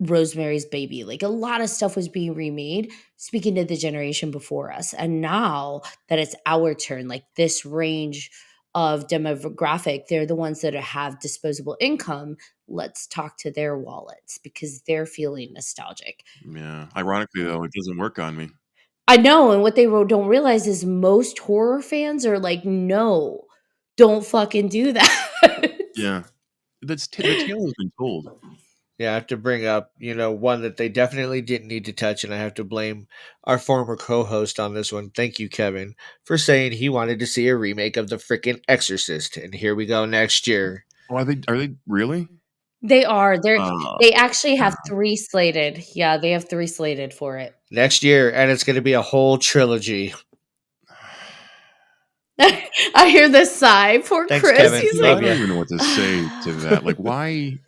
Rosemary's Baby. Like a lot of stuff was being remade, speaking to the generation before us. And now that it's our turn, like this range of demographic, they're the ones that have disposable income. Let's talk to their wallets because they're feeling nostalgic. yeah. Ironically, though, it doesn't work on me. I know, and what they don't realize is most horror fans are like, no, don't fucking do that. Yeah, the tale has been told. Yeah, I have to bring up, one that they definitely didn't need to touch, and I have to blame our former co-host on this one. Thank you, Kevin, for saying he wanted to see a remake of the freaking Exorcist, and here we go next year. Oh, are they really? They are. Uh, They actually have 3 slated. Yeah, they have 3 slated for it. Next year, and it's going to be a whole trilogy. I hear this sigh. Poor Thanks, Chris. Kevin. He's I Love like, ya. don't even know what to say to that. Like, why?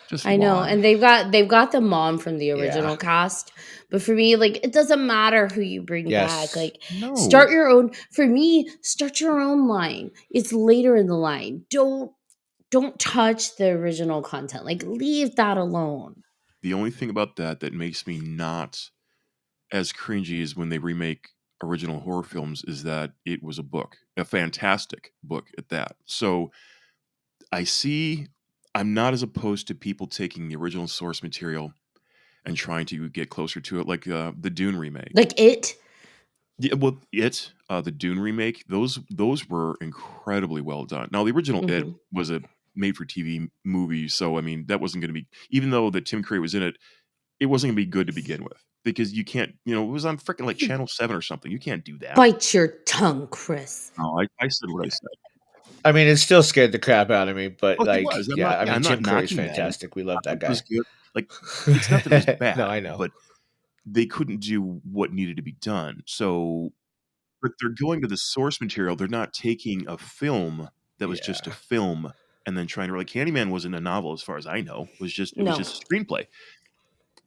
Just I know, why? and they've got the mom from the Yeah. original cast. But for me, like, it doesn't matter who you bring back. Yes. Like, No. start your own. For me, start your own line. It's later in the line. Don't touch the original content. Like, leave that alone. The only thing about that makes me not as cringy as when they remake original horror films is that it was a book, a fantastic book at that. So I see, I'm not as opposed to people taking the original source material and trying to get closer to it, like the Dune remake. Like it. Yeah, well, the Dune remake, those were incredibly well done. Now, the original It Mhm. was a made-for-TV movie, so I mean that wasn't going to be, even though that Tim Curry was in it, it wasn't going to be good to begin with because you can't, it was on freaking like Channel 7 or something. You can't do that. Bite your tongue, Chris. No, I said what I said. I mean, it still scared the crap out of me, but Oh, it was. yeah, I mean, I'm not Tim Curry's knocking that. fantastic. We love that It was guy. good. Like, it's not that it was No, bad, I know. but they couldn't do what needed to be done. So, but they're going to the source material. They're not taking a film that was just a Yeah. film and then trying to, like, Candyman wasn't a novel as far as I know. It was No. just a screenplay.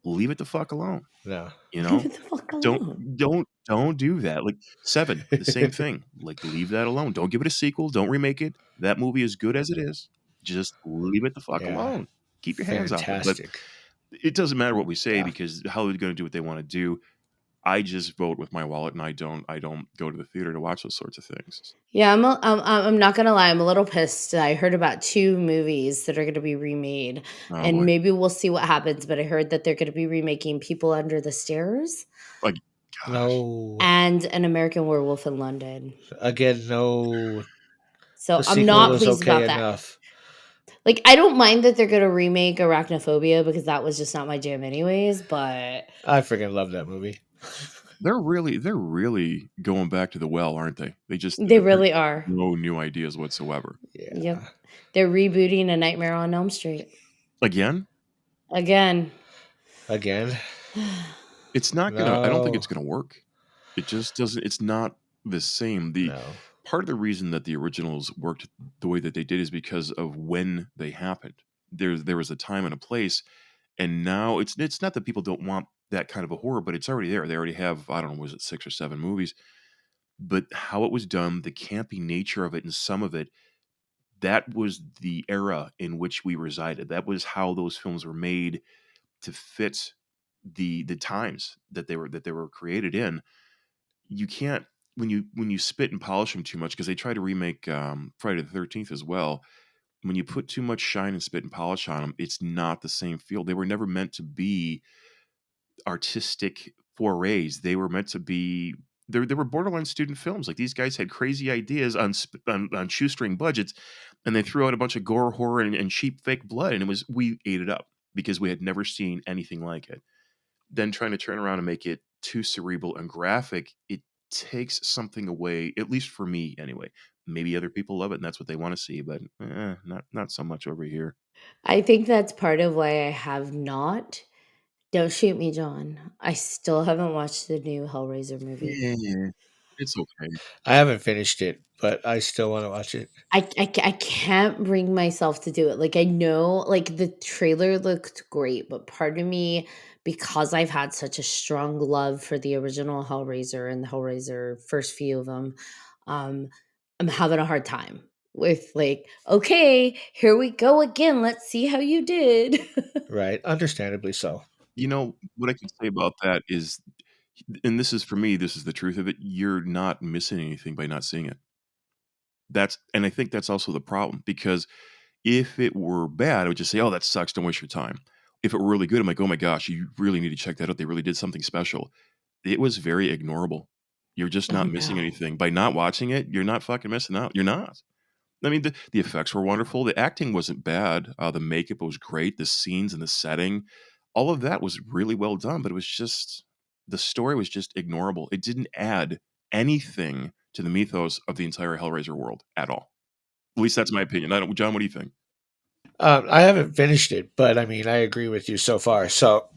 Leave it the fuck alone. No. You Leave know? it the fuck Don't alone. don't do that. Like Seven, the same thing. Like leave that alone. Don't give it a sequel. Don't remake it. That movie is good as it is. Just leave it the fuck Yeah. alone. Keep your hands off it. But Fantastic. it doesn't matter what we say Yeah. because how are they going to do what they want to do? I just vote with my wallet, and I don't go to the theater to watch those sorts of things. Yeah, I'm not gonna lie. I'm a little pissed. I heard about 2 movies that are gonna be remade, Oh and boy, maybe we'll see what happens. But I heard that they're gonna be remaking People Under the Stairs like gosh, No. and An American Werewolf in London. Again, no. So The I'm sequel not was pleased okay about that. enough. Like, I don't mind that they're gonna remake Arachnophobia because that was just not my jam, anyways. But I freaking love that movie. they're really going back to the well, aren't they? they There's really are. no new ideas whatsoever. Yeah. Yep, they're rebooting A Nightmare on Elm Street Again, again. Again. it's not gonna. I don't think No. it's gonna work. It just doesn't. It's not the same. The No. part of the reason that the originals worked the way that they did is because of when they happened. There was a time and a place, and now it's not that people don't want that kind of a horror, but it's already there. They already have, I don't know, was it 6 or 7 movies? But how it was done, the campy nature of it, and some of it, that was the era in which we resided. That was how those films were made to fit the times that they were created in. You can't, when you spit and polish them too much, because they try to remake Friday the 13th as well. When you put too much shine and spit and polish on them, it's not the same feel. They were never meant to be artistic forays. They were meant to be, they were borderline student films. Like these guys had crazy ideas on shoestring budgets, and they threw out a bunch of gore, horror, and cheap fake blood, and we ate it up. because we had never seen anything like it. Then trying to turn around and make it too cerebral and graphic, it takes something away, at least for me anyway. Maybe other people love it and that's what they want to see, but not so much over here. I think that's part of why I have not. Don't shoot me, John. I still haven't watched the new Hellraiser movie. Yeah, it's okay. I haven't finished it, but I still want to watch it. I can't bring myself to do it. Like, I know, like, the trailer looked great, but part of me, because I've had such a strong love for the original Hellraiser and the Hellraiser first few of them, um, I'm having a hard time with, like, okay, here we go again. Let's see how you did. Right, understandably so. You know, what I can say about that is, and this is for me, this is the truth of it, you're not missing anything by not seeing it. And I think that's also the problem, because if it were bad, I would just say, "Oh, that sucks, don't waste your time." If it were really good, I'm like, "Oh my gosh, you really need to check that out. They really did something special." It was very ignorable. You're just Oh, not missing no. anything. By not watching it, you're not fucking missing out. You're not. I mean, the effects were wonderful. The acting wasn't bad. The makeup was great. The scenes and the setting, all of that was really well done. But it was just the story was just ignorable. It didn't add anything to the mythos of the entire Hellraiser world at all. At least that's my opinion. I don't, John, what do you think? I haven't finished it, but I mean, I agree with you so far. So,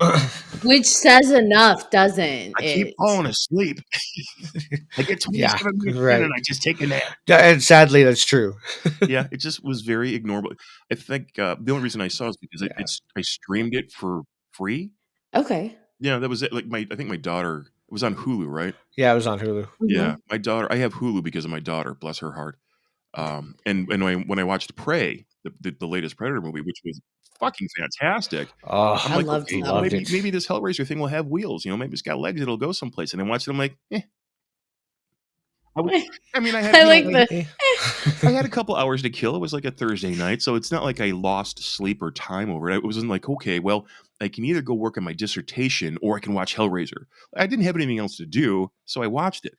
Which says enough, doesn't I keep it? falling asleep. I get yeah, 27 minutes in right. and I just take a nap. Yeah, and sadly, that's true. Yeah, it just was very ignorable. I think the only reason I saw it is because Yeah. I streamed it for free. Okay. Yeah, that was it. Like I think my daughter, it was on Hulu, right? Yeah, it was on Hulu. Yeah, Mhm. my daughter. I have Hulu because of my daughter. Bless her heart. And when I watched Prey, the latest Predator movie, which was fucking fantastic, Oh, I'm I like, loved okay, that loved one. it. maybe this Hellraiser thing will have wheels. You know, maybe it's got legs. It'll go someplace. And I watched it. I'm like, I was. I mean, I had I you know, like the Eh. I had a couple hours to kill. It was like a Thursday night, so it's not like I lost sleep or time over it. It wasn't like, okay, well, I can either go work on my dissertation or I can watch Hellraiser. I didn't have anything else to do, so I watched it.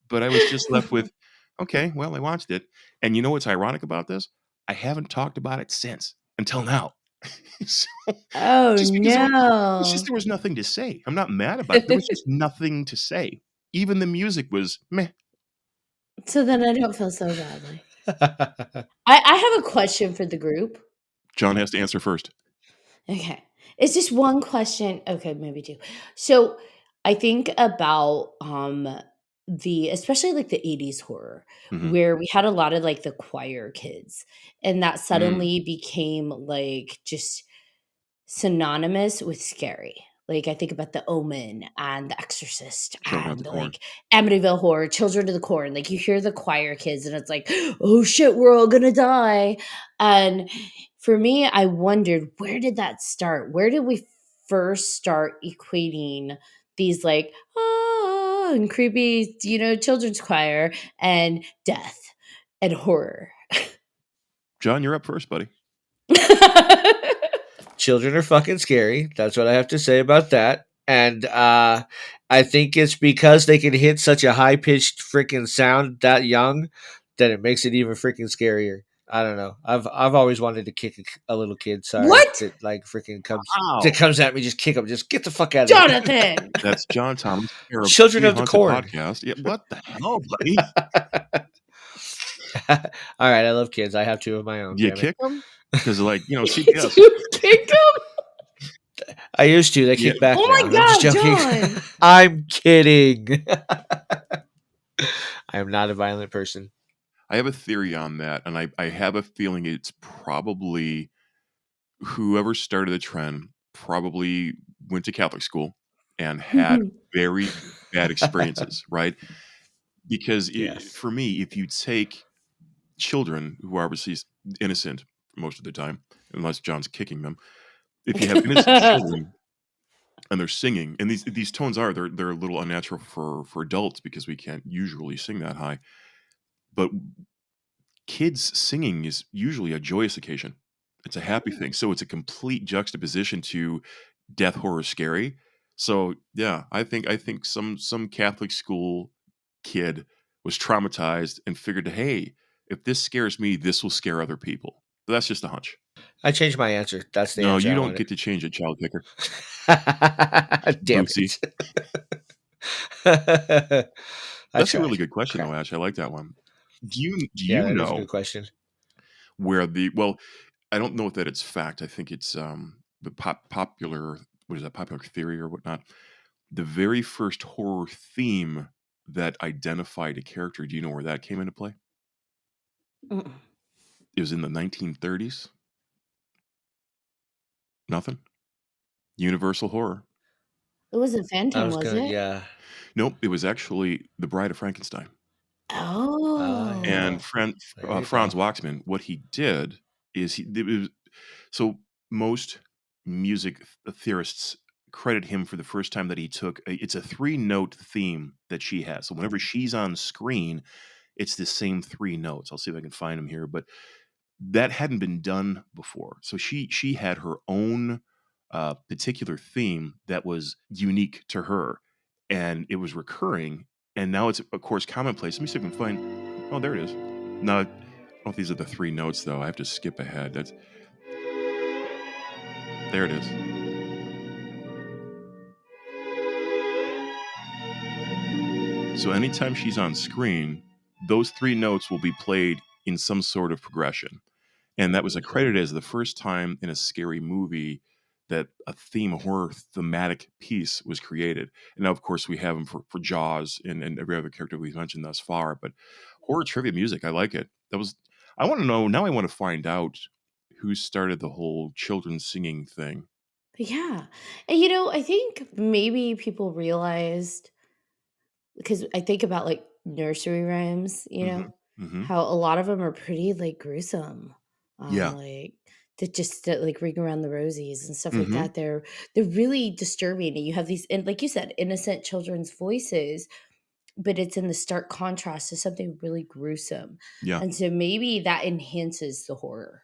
But I was just left with, okay, well, I watched it. And you know what's ironic about this? I haven't talked about it since until now. So, Oh, just because it's just no. there was nothing to say. I'm not mad about it. There was just nothing to say. Even the music was meh. So then I don't feel so badly. I have a question for the group. John has to answer first. Okay. It's just one question. Okay, maybe two. So I think about the especially like the 80s horror Mhm. where we had a lot of like the choir kids and that Mm. suddenly became like just synonymous with scary. Like, I think about The Omen and The Exorcist Children of the and, Corn. like, Amityville Horror, Children of the Corn. Like, you hear the choir kids, and it's like, "Oh, shit, we're all gonna die." And for me, I wondered, where did that start? Where did we first start equating these, like, "Ah," and creepy, children's choir and death and horror? John, you're up first, buddy. Children are fucking scary. That's what I have to say about that. And I think it's because they can hit such a high pitched freaking sound that young that it makes it even freaking scarier. I don't know. I've always wanted to kick a little kid. Sorry, What? that like freaking Wow. comes at me. Just kick him. Just get the fuck out of here. Jonathan! That's John Thomas, pair of Children of the 3Haunted Corn. podcast. Yeah, what the hell, buddy? All right, I love kids. I have two of my own. Do you Damn it. kick them? Because, like, Did CPS. you kick him? I used to. They Yeah. kick back Oh now. my I'm just god, joking. John! I'm kidding. I am not a violent person. I have a theory on that, and I have a feeling it's probably whoever started the trend probably went to Catholic school and had very bad experiences, right? Because Yes. for me, if you take children who are obviously innocent most of the time, unless John's kicking them, if you have innocent children and they're singing, and these tones they're a little unnatural for adults because we can't usually sing that high, but kids singing is usually a joyous occasion. It's a happy thing, so it's a complete juxtaposition to death horror scary. So yeah, I think some Catholic school kid was traumatized and figured, hey, if this scares me, this will scare other people. But that's just a hunch. I changed my answer. That's the No, answer you I don't wanted. get to change it, child kicker. Damn Bootsy. it. I That's a really tried. good question, Crap. though, Ash. I like that one. Do Yeah, you that is a know good question. where well, I don't know that it's fact. I think it's the popular, what is that, popular theory or whatnot. The very first horror theme that identified a character, do you know where that came into play? Mm. It was in the 1930s. Nothing. Universal horror. It wasn't I Phantom, was was gonna, it? yeah. Nope, it was actually The Bride of Frankenstein. Yeah. And Oh. There you Franz go. Waxman, what he did is so most music theorists credit him for the first time that he took it's a 3-note theme that she has. So whenever she's on screen, it's the same 3 notes. I'll see if I can find them here, but that hadn't been done before. So she had her own particular theme that was unique to her, and it was recurring. And now it's of course commonplace. Let me see if I can find. Oh, there it is. No, I don't know if these are the 3 notes though. I have to skip ahead. There it is. So anytime she's on screen, those 3 notes will be played in some sort of progression. And that was accredited as the first time in a scary movie that a horror thematic piece was created. And now, of course, we have them for Jaws and every other character we've mentioned thus far. But horror trivia music, I like it. I want to know, now I want to find out who started the whole children singing thing. Yeah. And I think maybe people realized, because I think about like nursery rhymes, Hmm. Hmm. how a lot of them are pretty like gruesome. Yeah. Like that like Ring Around the Rosies and stuff like Hmm. that. They're really disturbing. And you have these, and like you said, innocent children's voices, but it's in the stark contrast to something really gruesome. Yeah. And so maybe that enhances the horror,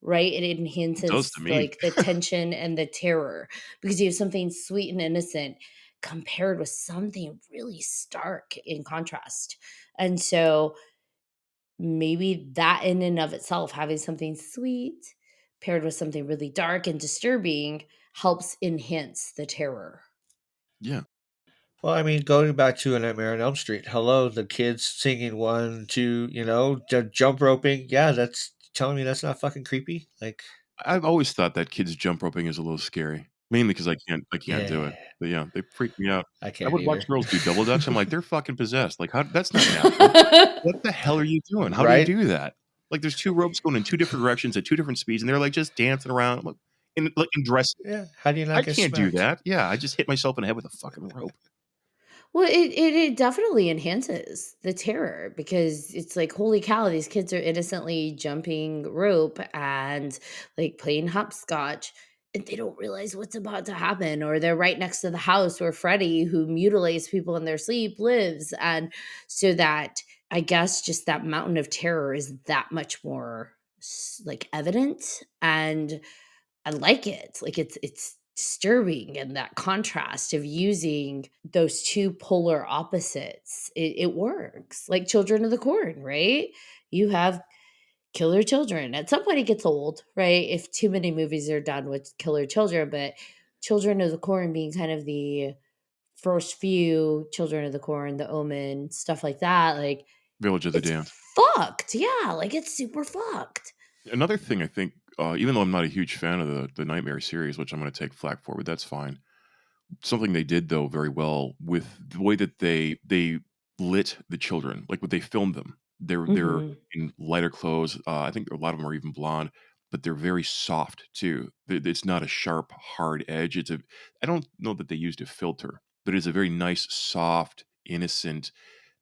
right? It It does enhances to me. like the tension and the terror because you have something sweet and innocent compared with something really stark in contrast. And so maybe that in and of itself, having something sweet paired with something really dark and disturbing helps enhance the terror. Yeah. Well, I mean, going back to A Nightmare on Elm Street, hello, the kids singing 1, 2, jump roping. Yeah, that's telling me that's not fucking creepy. Like, I've always thought that kids jump roping is a little scary, mainly because I can't do yeah, it. But yeah, they freak me out. I I can't would watch either. girls do double dutch. I'm like, they're fucking possessed. Like, how? That's not natural. What the hell are you doing? How do you Right? do that? Like, there's 2 ropes going in 2 different directions at 2 different speeds, and they're like just dancing around, in dresses. Yeah. How do you I not get can't do smacked? that. Yeah, I just hit myself in the head with a fucking rope. Well, it definitely enhances the terror because it's like, holy cow, these kids are innocently jumping rope and like playing hopscotch, and they don't realize what's about to happen. Or they're right next to the house where Freddy, who mutilates people in their sleep, lives. And so that, I guess, just that mountain of terror is that much more like evident. And I like it. Like it's disturbing, and that contrast of using those two polar opposites. It works. Like Children of the Corn, right? You have killer children. At some point it gets old, right? If too many movies are done with killer children, but Children of the Corn being kind of the first few, Children of the Corn, The Omen, stuff like that, like Village of the it's Damned. fucked. Yeah, like it's super fucked. Another thing I think, even though I'm not a huge fan of the Nightmare series, which I'm going to take flack for, but that's fine. Something they did though very well with the way that they lit the children, like what they filmed them. They're Mhm. in lighter clothes. I think a lot of them are even blonde, but they're very soft too. It's not a sharp, hard edge. I don't know that they used a filter, but it's a very nice, soft, innocent,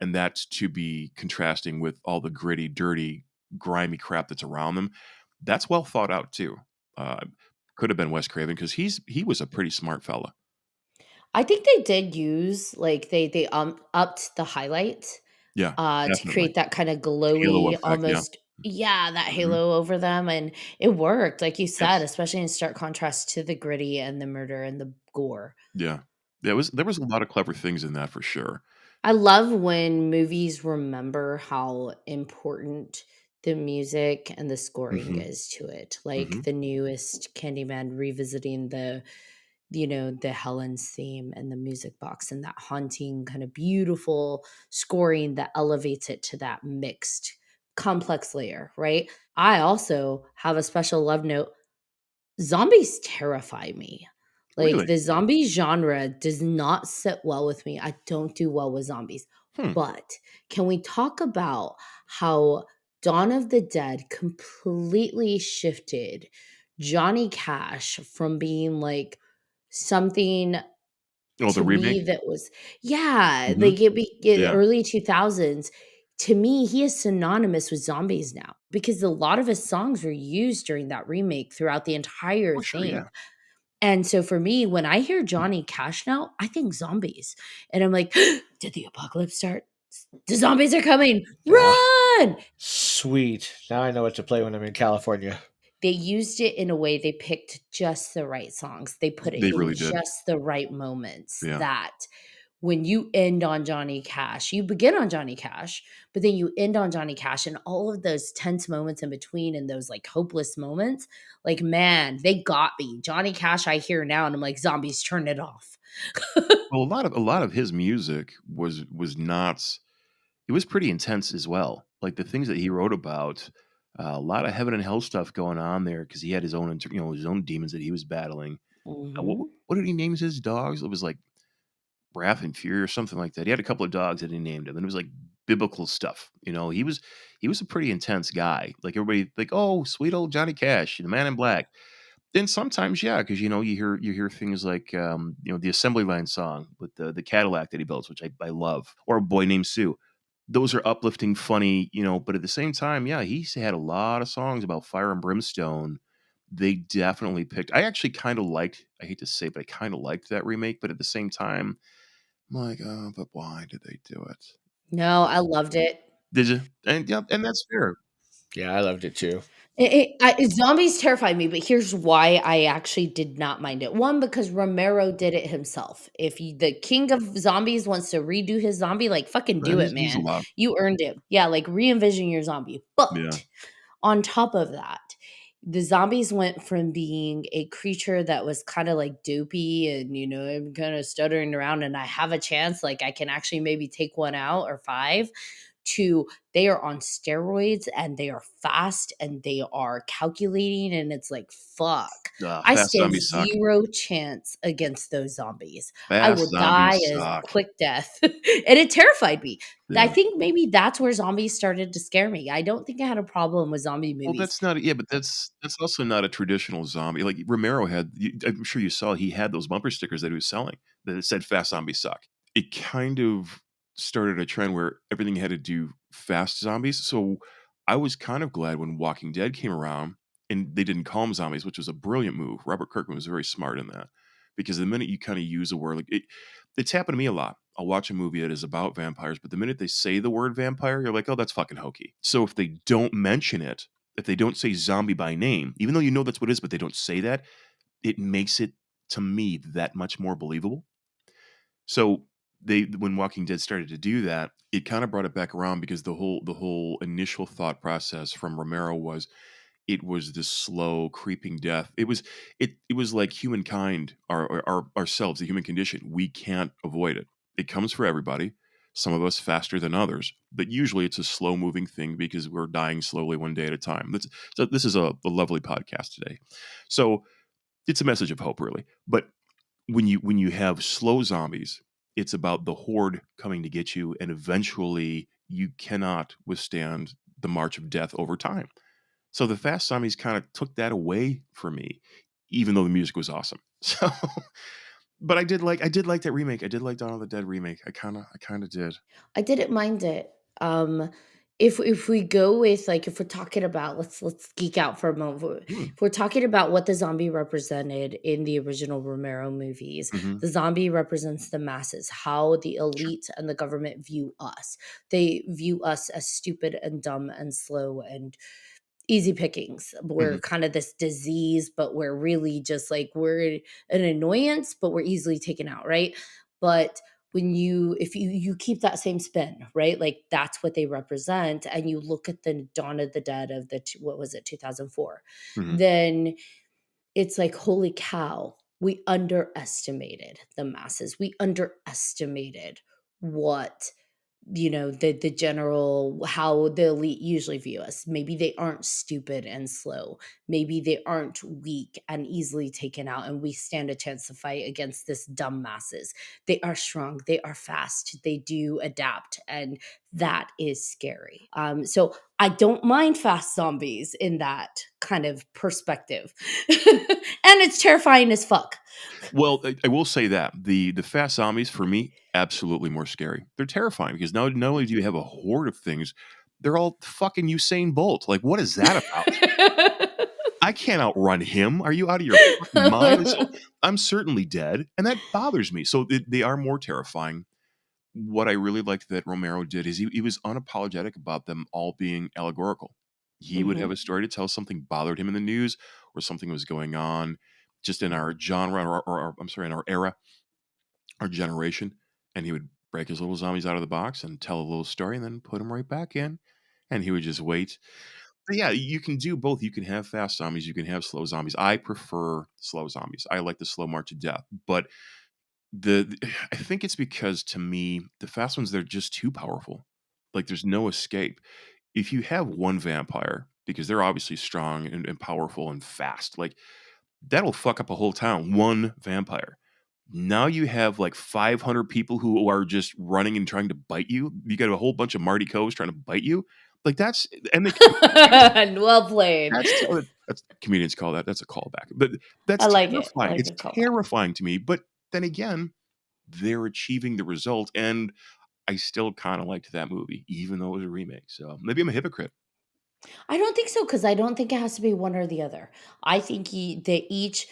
and that's to be contrasting with all the gritty, dirty, grimy crap that's around them. That's well thought out too. Uh, could have been Wes Craven because he was a pretty smart fella. I think they did use like they upped the highlight Yeah, to definitely. create that kind of Halo glowy effect, yeah. almost, yeah, that Mhm. halo over them, and it worked like you said, Yes. especially in stark contrast to the gritty and the murder and the gore. Yeah. There was a lot of clever things in that for sure. I love when movies remember how important the music and the scoring Mhm. is to it. Like Mhm. the newest Candyman revisiting the Helen's theme and the music box and that haunting kind of beautiful scoring that elevates it to that mixed complex layer, right? I also have a special love note. Zombies terrify me. Like, Really? the zombie genre does not sit well with me. I don't do well with zombies. Hmm. But can we talk about how Dawn of the Dead completely shifted Johnny Cash from being like something Oh, the to remake? me that was, yeah, Mhm. like Yeah. early 2000s. To me, he is synonymous with zombies now because a lot of his songs were used during that remake throughout the entire Oh, sure, thing. yeah. And so for me, when I hear Johnny Cash now, I think zombies. And I'm like, did the apocalypse start? The zombies are coming. Yeah. Run! Sweet. Now I know what to play when I'm in California. They used it in a way they picked just the right songs. They put it They in really did. just the right moments Yeah. that when you end on Johnny Cash, you begin on Johnny Cash, but then you end on Johnny Cash and all of those tense moments in between and those like hopeless moments, like man, they got me. Johnny Cash I hear now and I'm like, zombies, turn it off. Well, a lot of his music was not it was pretty intense as well. Like, the things that he wrote about, a lot of heaven and hell stuff going on there because he had his own his own demons that he was battling. Mhm. What did he name his dogs? It was like Wrath and Fury or something like that. He had a couple of dogs that he named him, and it was like biblical stuff. He was a pretty intense guy. Like, everybody, like, oh, sweet old Johnny Cash, the Man in Black. Then sometimes, yeah, because you hear things like the Assembly Line song with the Cadillac that he builds, which I love, or A Boy Named Sue. Those are uplifting, funny, but at the same time, yeah, he's had a lot of songs about fire and brimstone. They definitely picked. I actually kind of liked. I hate to say, but I kind of liked that remake. But at the same time, I'm like, oh, but why did they do it? No, I loved it. Did you? And yeah, and that's fair. Yeah, I loved it too. Zombies terrify me, but here's why I actually did not mind it. One, because Romero did it himself. If the king of zombies wants to redo his zombie, like fucking And do it, he's man. allowed. You earned it. Yeah, like re-envision your zombie. Yeah. But on top of that, the zombies went from being a creature that was kind of like dopey and I'm kind of stuttering around and I have a chance, like I can actually maybe take one out or five, to they are on steroids and they are fast and they are calculating and it's like fuck. I Fast stand zombies suck. zero chance against those zombies. I Fast will die zombies a suck. quick death. And it terrified me. I Yeah. think maybe that's where zombies started to scare me. I don't think I had a problem with zombie Well, movies. that's not, yeah, but that's also not a traditional zombie. Like, Romero had, I'm sure you saw, he had those bumper stickers that he was selling that it said "Fast Zombies Suck." It kind of started a trend where everything had to do fast zombies. So I was kind of glad when Walking Dead came around and they didn't call them zombies, which was a brilliant move. Robert Kirkman was very smart in that because the minute you kind of use a word like it's happened to me a lot. I'll watch a movie that is about vampires, but the minute they say the word vampire, you're like, oh, that's fucking hokey. So if they don't mention it, if they don't say zombie by name, even though you know that's what it is, but they don't say that, it makes it, to me, that much more believable. So when Walking Dead started to do that, it kind of brought it back around because the whole initial thought process from Romero was it was this slow creeping death. It was like humankind, our ourselves, the human condition. We can't avoid it. It comes for everybody. Some of us faster than others, but usually it's a slow moving thing because we're dying slowly one day at a time. So this is a lovely podcast today. So it's a message of hope, really. But when you have slow zombies, it's about the horde coming to get you, and eventually you cannot withstand the march of death over time. So the fast zombies kind of took that away from me, even though the music was awesome. So, but I did like that remake. I did like Dawn of the Dead remake. I kind of did. I didn't mind it. Um, if we go with like if we're talking about let's geek out for a moment. Mm, If we're talking about what the zombie represented in the original Romero movies, hmm. the zombie represents the masses, how the Sure. elite and the government view us. They view us as stupid and dumb and slow and easy pickings. We're Hmm. kind of this disease, but we're really just like we're an annoyance, but we're easily taken out, right? But when if you keep that same spin, right? Like that's what they represent, and you look at the Dawn of the Dead of what was it, 2004, Mhm. then it's like, holy cow, we underestimated the masses. We underestimated what, the general, how the elite usually view us. Maybe they aren't stupid and slow. Maybe they aren't weak and easily taken out, and we stand a chance to fight against this dumb masses. They are strong. They are fast. They do adapt, and that is scary. So I don't mind fast zombies in that kind of perspective. And it's terrifying as fuck. Well, I will say that the fast zombies for me absolutely more scary. They're terrifying because now not only do you have a horde of things, they're all fucking Usain Bolt. Like, what is that about? I can't outrun him. Are you out of your fucking mind? So I'm certainly dead, and that bothers me. So they are more terrifying. What I really liked that Romero did is he was unapologetic about them all being allegorical. He would have Mhm. a story to tell, something bothered him in the news, or something was going on just in our genre, or I'm sorry, in our era, our generation, and he would break his little zombies out of the box and tell a little story and then put them right back in, and he would just wait. But yeah, you can do both. You can have fast zombies, you can have slow zombies. I prefer slow zombies. I like the slow march to death, but I think it's because, to me, the fast ones, they're just too powerful. Like, there's no escape. If you have one vampire, because they're obviously strong and powerful and fast, like, that'll fuck up a whole town. One vampire. Now you have like 500 people who are just running and trying to bite you. You got a whole bunch of Marty Coes trying to bite you. Like, that's, and they Well played. that's comedians call that. That's a callback. But I that's like it. I terrifying. like It's a callback. terrifying to me. But then again, they're achieving the result, and I still kind of liked that movie, even though it was a remake. So maybe I'm a hypocrite. I don't think so, because I don't think it has to be one or the other. I think they each,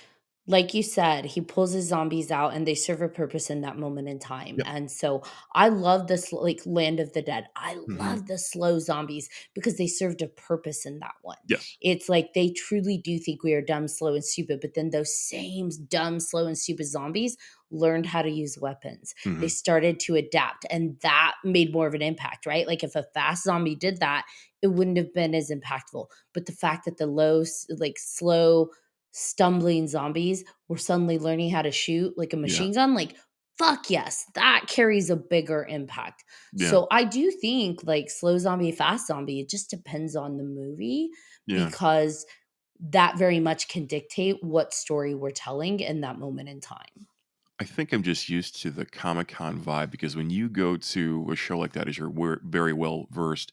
like you said, he pulls his zombies out and they serve a purpose in that moment in time. Yep. And so I love this, like Land of the Dead. I Hmm. love the slow zombies because they served a purpose in that one. Yes. It's like they truly do think we are dumb, slow, and stupid, but then those same dumb, slow, and stupid zombies learned how to use weapons. They Hmm. started to adapt, and that made more of an impact, right? Like if a fast zombie did that, it wouldn't have been as impactful. But the fact that the slow, stumbling zombies were suddenly learning how to shoot like a Yeah. machine gun, like, fuck yes, that carries a bigger impact. Yeah. So I do think like slow zombie, fast zombie, it just depends on the movie, Yeah. because that very much can dictate what story we're telling in that moment in time. I think I'm just used to the Comic Con vibe, because when you go to a show like that, as you're very well versed,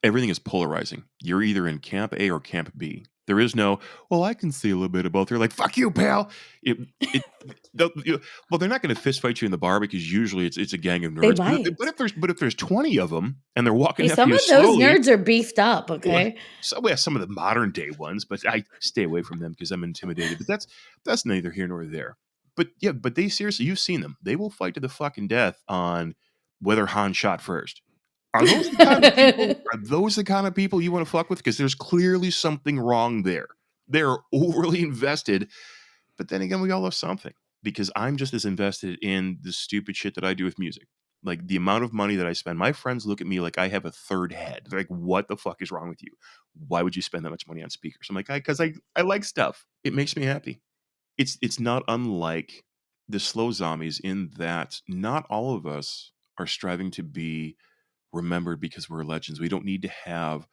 everything is polarizing. You're either in camp A or camp B. There is no, well, I can see a little bit of both. They're like, fuck you, pal. It, well, they're not going to fist fight you in the bar, because usually it's a gang of They nerds. might. But if there's 20 of them and they're walking Hey, after some you of those slowly, nerds are beefed up, well, okay? some of the modern day ones, but I stay away from them because I'm intimidated. But that's neither here nor there. But yeah, but they seriously, you've seen them. They will fight to the fucking death on whether Han shot first. Are those the kind of people? Are those the kind of people you want to fuck with? Because there's clearly something wrong there. They're overly invested. But then again, we all have something, because I'm just as invested in the stupid shit that I do with music. Like, the amount of money that I spend, my friends look at me like I have a third head. They're like, what the fuck is wrong with you? Why would you spend that much money on speakers? I'm like, because I like stuff. It makes me happy. It's not unlike the slow zombies, in that not all of us are striving to be remembered because we're legends. We don't need to have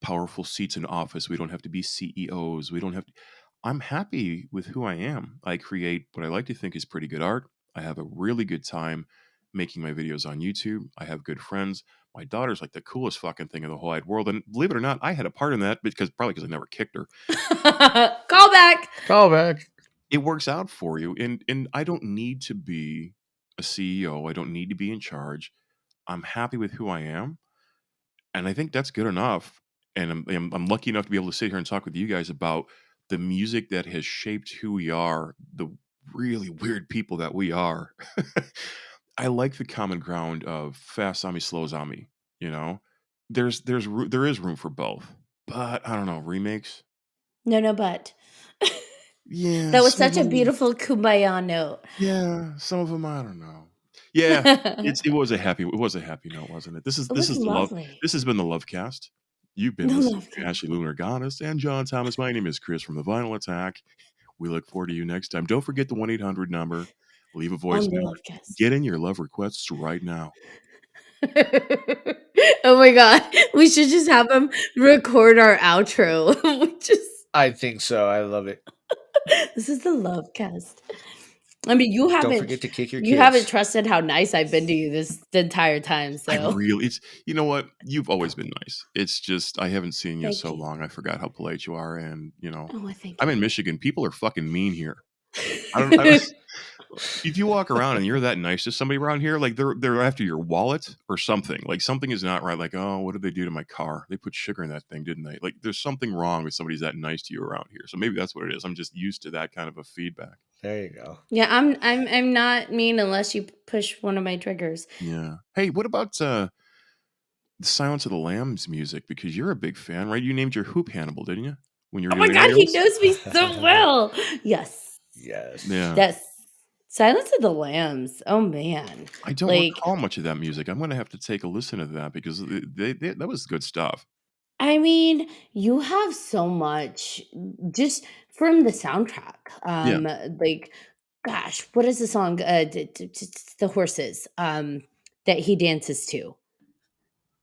powerful seats in office. We don't have to be CEOs. We don't have to. I'm happy with who I am. I create what I like to think is pretty good art. I have a really good time making my videos on YouTube. I have good friends. My daughter's like the coolest fucking thing in the whole wide world. And believe it or not, I had a part in that, probably because I never kicked her. Call back. Call back. It works out for you. And I don't need to be a CEO. I don't need to be in charge. I'm happy with who I am. And I think that's good enough. And I'm lucky enough to be able to sit here and talk with you guys about the music that has shaped who we are, the really weird people that we are. I like the common ground of fast zombie, slow zombie. You know, there is room for both, but I don't know, remakes. No, but Yeah, that was some of such a them. beautiful kumbaya note. Yeah, some of them. I don't know. Yeah, It it was a happy note, wasn't it? This is was the love. lovely. This has been the Love Cast. You've been The listening love to cast. Ashley Lunar Goddess and John Thomas. My name is Chris from the Vinyl Attack. We look forward to you next time. Don't forget the 1-800 number. Leave a On the voicemail. love cast. Get in your love requests right now. Oh my god. We should just have him record our outro. We just I think so. I love it. This is the love cast. I mean, Don't forget to kick your you haven't kids. trusted how nice I've been to you the entire time, I so really, it's, you know what? You've always been nice. It's just, I haven't seen you thank so you. long. I forgot how polite you are. And, Oh, I thank I'm you. in Michigan. People are fucking mean here. I don't, if you walk around and you're that nice to somebody around here, like they're after your wallet or something. Like something is not right. Like, oh, what did they do to my car? They put sugar in that thing, didn't they? Like there's something wrong with somebody's that nice to you around here. So maybe that's what it is. I'm just used to that kind of a feedback. There you go. Yeah, I'm not mean unless you push one of my triggers. Yeah. Hey, what about the Silence of the Lambs music? Because you're a big fan, right? You named your hoop Hannibal, didn't you? When you were Oh my doing god, he aerials? knows me so well. Yes. Yes. Yeah. That's Silence of the Lambs. Oh man. I don't Like, recall much of that music. I'm going to have to take a listen to that because that was good stuff. I mean, you have so much just from the soundtrack. Yeah. Like, gosh, what is the song? The horses. That he dances to.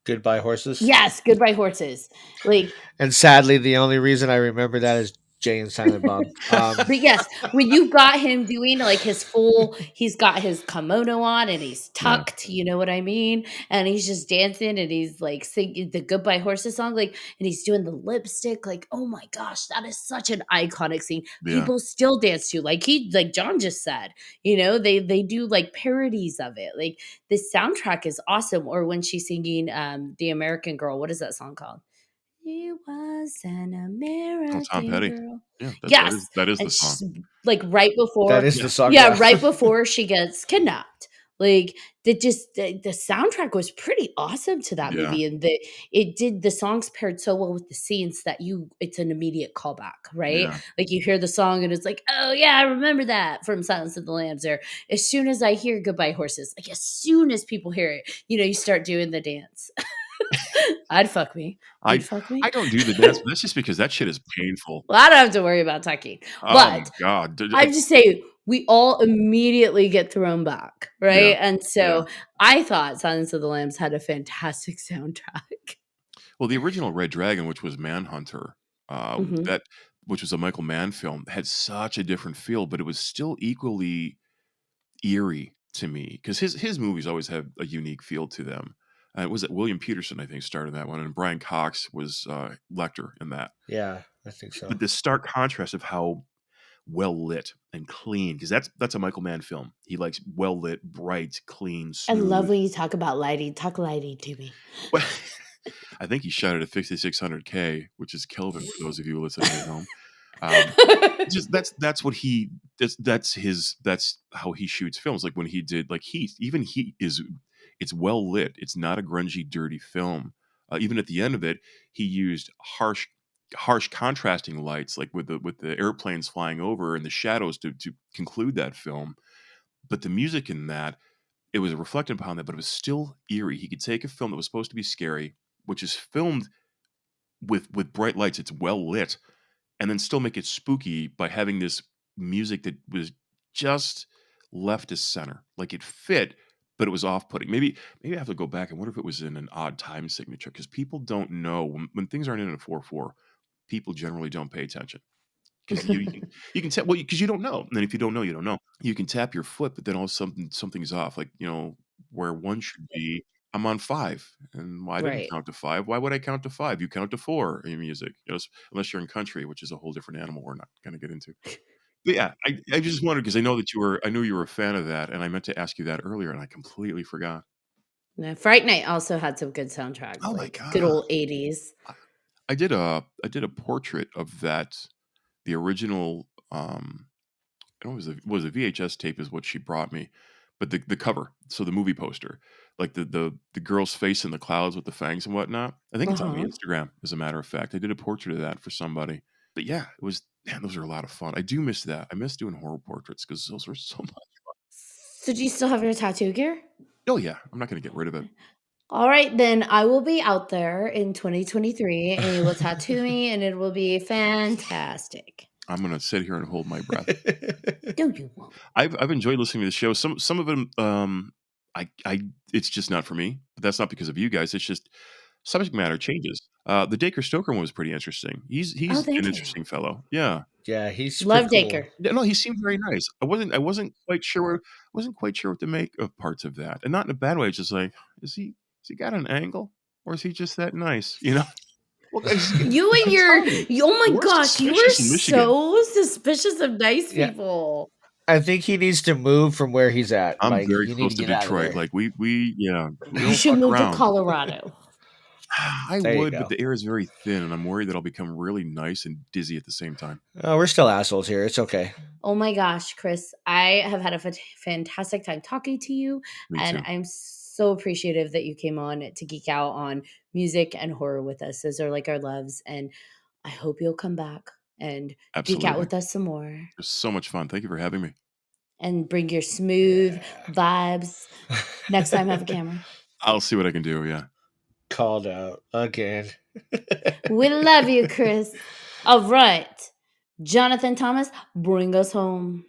Goodbye, horses. Yes, Goodbye Horses. Like, And sadly, the only reason I remember that is Jay and Silent Bob. but yes, when you got him doing like his full, he's got his kimono on and he's Yeah. tucked, you know what I mean? And he's just dancing and he's like singing the Goodbye Horses song, like, and he's doing the lipstick. Like, oh my gosh, that is such an iconic scene. Yeah. People still dance to, like John just said, they do like parodies of it. Like, the soundtrack is awesome. Or when she's singing The American Girl, what is that song called? He was an Oh, Tom American Petty. girl. Yeah, Yes, that is the and song. like right That before, is the song. yeah, right before she gets kidnapped. Like, the soundtrack was pretty awesome to that Yeah. movie, and the songs paired so well with the scenes that it's an immediate callback, right? Yeah. Like you hear the song and it's like, oh yeah, I remember that from Silence of the Lambs. Or as soon as I hear Goodbye Horses, like as soon as people hear it, you start doing the dance. I'd fuck me. You'd fuck me? I don't do the dance, but that's just because that shit is painful. Well, I don't have to worry about tucking. Oh my But god. I'm just saying, we all immediately get thrown back, right? Yeah. And so I thought Silence of the Lambs had a fantastic soundtrack. Well, the original Red Dragon, which was Manhunter, Mhm. which was a Michael Mann film, had such a different feel, but it was still equally eerie to me because his movies always have a unique feel to them. Was it William Peterson? I think started that one, and Brian Cox was Lecter in that. Yeah, I think so. But the stark contrast of how well lit and clean, because that's a Michael Mann film. He likes well lit, bright, clean, I smooth. love when you talk about lighting. Talk lighting to me. Well, I think he shot it at 5600K, which is Kelvin for those of you listening at home. Just that's what he that's how he shoots films. Like when he did like Heat, even Heat it's well lit. It's not a grungy, dirty film. Even at the end of it, he used harsh contrasting lights, like with the airplanes flying over and the shadows to conclude that film. But the music in that, it was reflected upon that, but it was still eerie. He could take a film that was supposed to be scary, which is filmed with bright lights, it's well lit, and then still make it spooky by having this music that was just left as center. Like it fit, but it was off-putting. Maybe I have to go back and wonder if it was in an odd time signature, because people don't know when things aren't in a 4/4, people generally don't pay attention. Because you can tap, well, because you don't know. And then if you don't know, you don't know. You can tap your foot, but then all of a sudden something's off. Like, where one should be, I'm on 5. And I didn't Right. count to 5. Why would I count to 5? You count to 4 in music. Unless you're in country, which is a whole different animal we're not gonna get into. But yeah, I just wondered because I knew you were a fan of that, and I meant to ask you that earlier, and I completely forgot. Yeah, Fright Night also had some good soundtracks, Oh my like good old god. 80s. I did a portrait of that, the original, it was a VHS tape is what she brought me, but the cover, so the movie poster, like the girl's face in the clouds with the fangs and whatnot. I think it's on my Uh-huh. Instagram, as a matter of fact. I did a portrait of that for somebody. But yeah, it was, man, those are a lot of fun. I do miss that. I miss doing horror portraits because those were so much. So do you still have your tattoo gear? Oh yeah, I'm not going to get rid of it. All right, then I will be out there in 2023 and you will tattoo me and it will be fantastic. I'm going to sit here and hold my breath. No, you won't. I've enjoyed listening to the show. Some of them, I it's just not for me. But that's not because of you guys. It's just subject matter changes. The Dacre Stoker one was pretty interesting. He's Oh, thank an you. interesting fellow. Yeah. Yeah, he's Love pretty cool. Dacre. Yeah, no, he seemed very nice. I wasn't quite sure what to make of parts of that, and not in a bad way. It's just like, has he got an angle, or is he just that nice? You know. Well, You and your oh my We're gosh, you were suspicious in Michigan. so suspicious of nice Yeah. people. I think he needs to move from where he's at. I'm Like, very you need close to to get out of Detroit. there. Like we You don't should fuck move to around. Colorado. I There you would, go. but the air is very thin, and I'm worried that I'll become really nice and dizzy at the same time. Oh, we're still assholes here. It's okay. Oh my gosh, Chris, I have had a fantastic time talking to you, Me and too. I'm so appreciative that you came on to geek out on music and horror with us. Those are like our loves, and I hope you'll come back and geek out Absolutely. with us some more It was so much fun. Thank you for having me. and bring your smooth Yeah. vibes. Next time, have a camera. I'll see what I can do. Yeah. Called out again. We love you, Chris. All right, Jonathan Thomas, bring us home.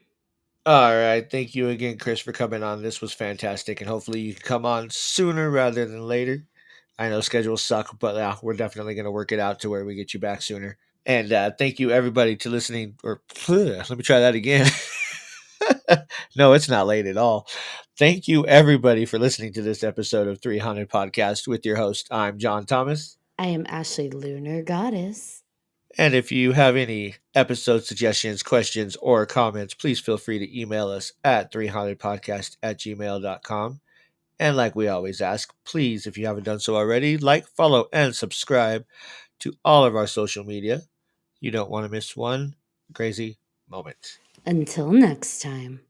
All right. Thank you again, Chris, for coming on. This was fantastic. And hopefully you can come on sooner rather than later. I know schedules suck, but we're definitely going to work it out to where we get you back sooner. And thank you, everybody, to listening. Or let me try that again. No, it's not late at all. Thank you, everybody, for listening to this episode of 300 Podcast with your host. I'm John Thomas. I am Ashley Lunar Goddess. And if you have any episode suggestions, questions, or comments, please feel free to email us at 300podcast@gmail.com. And like we always ask, please, if you haven't done so already, like, follow, and subscribe to all of our social media. You don't want to miss one crazy moment. Until next time.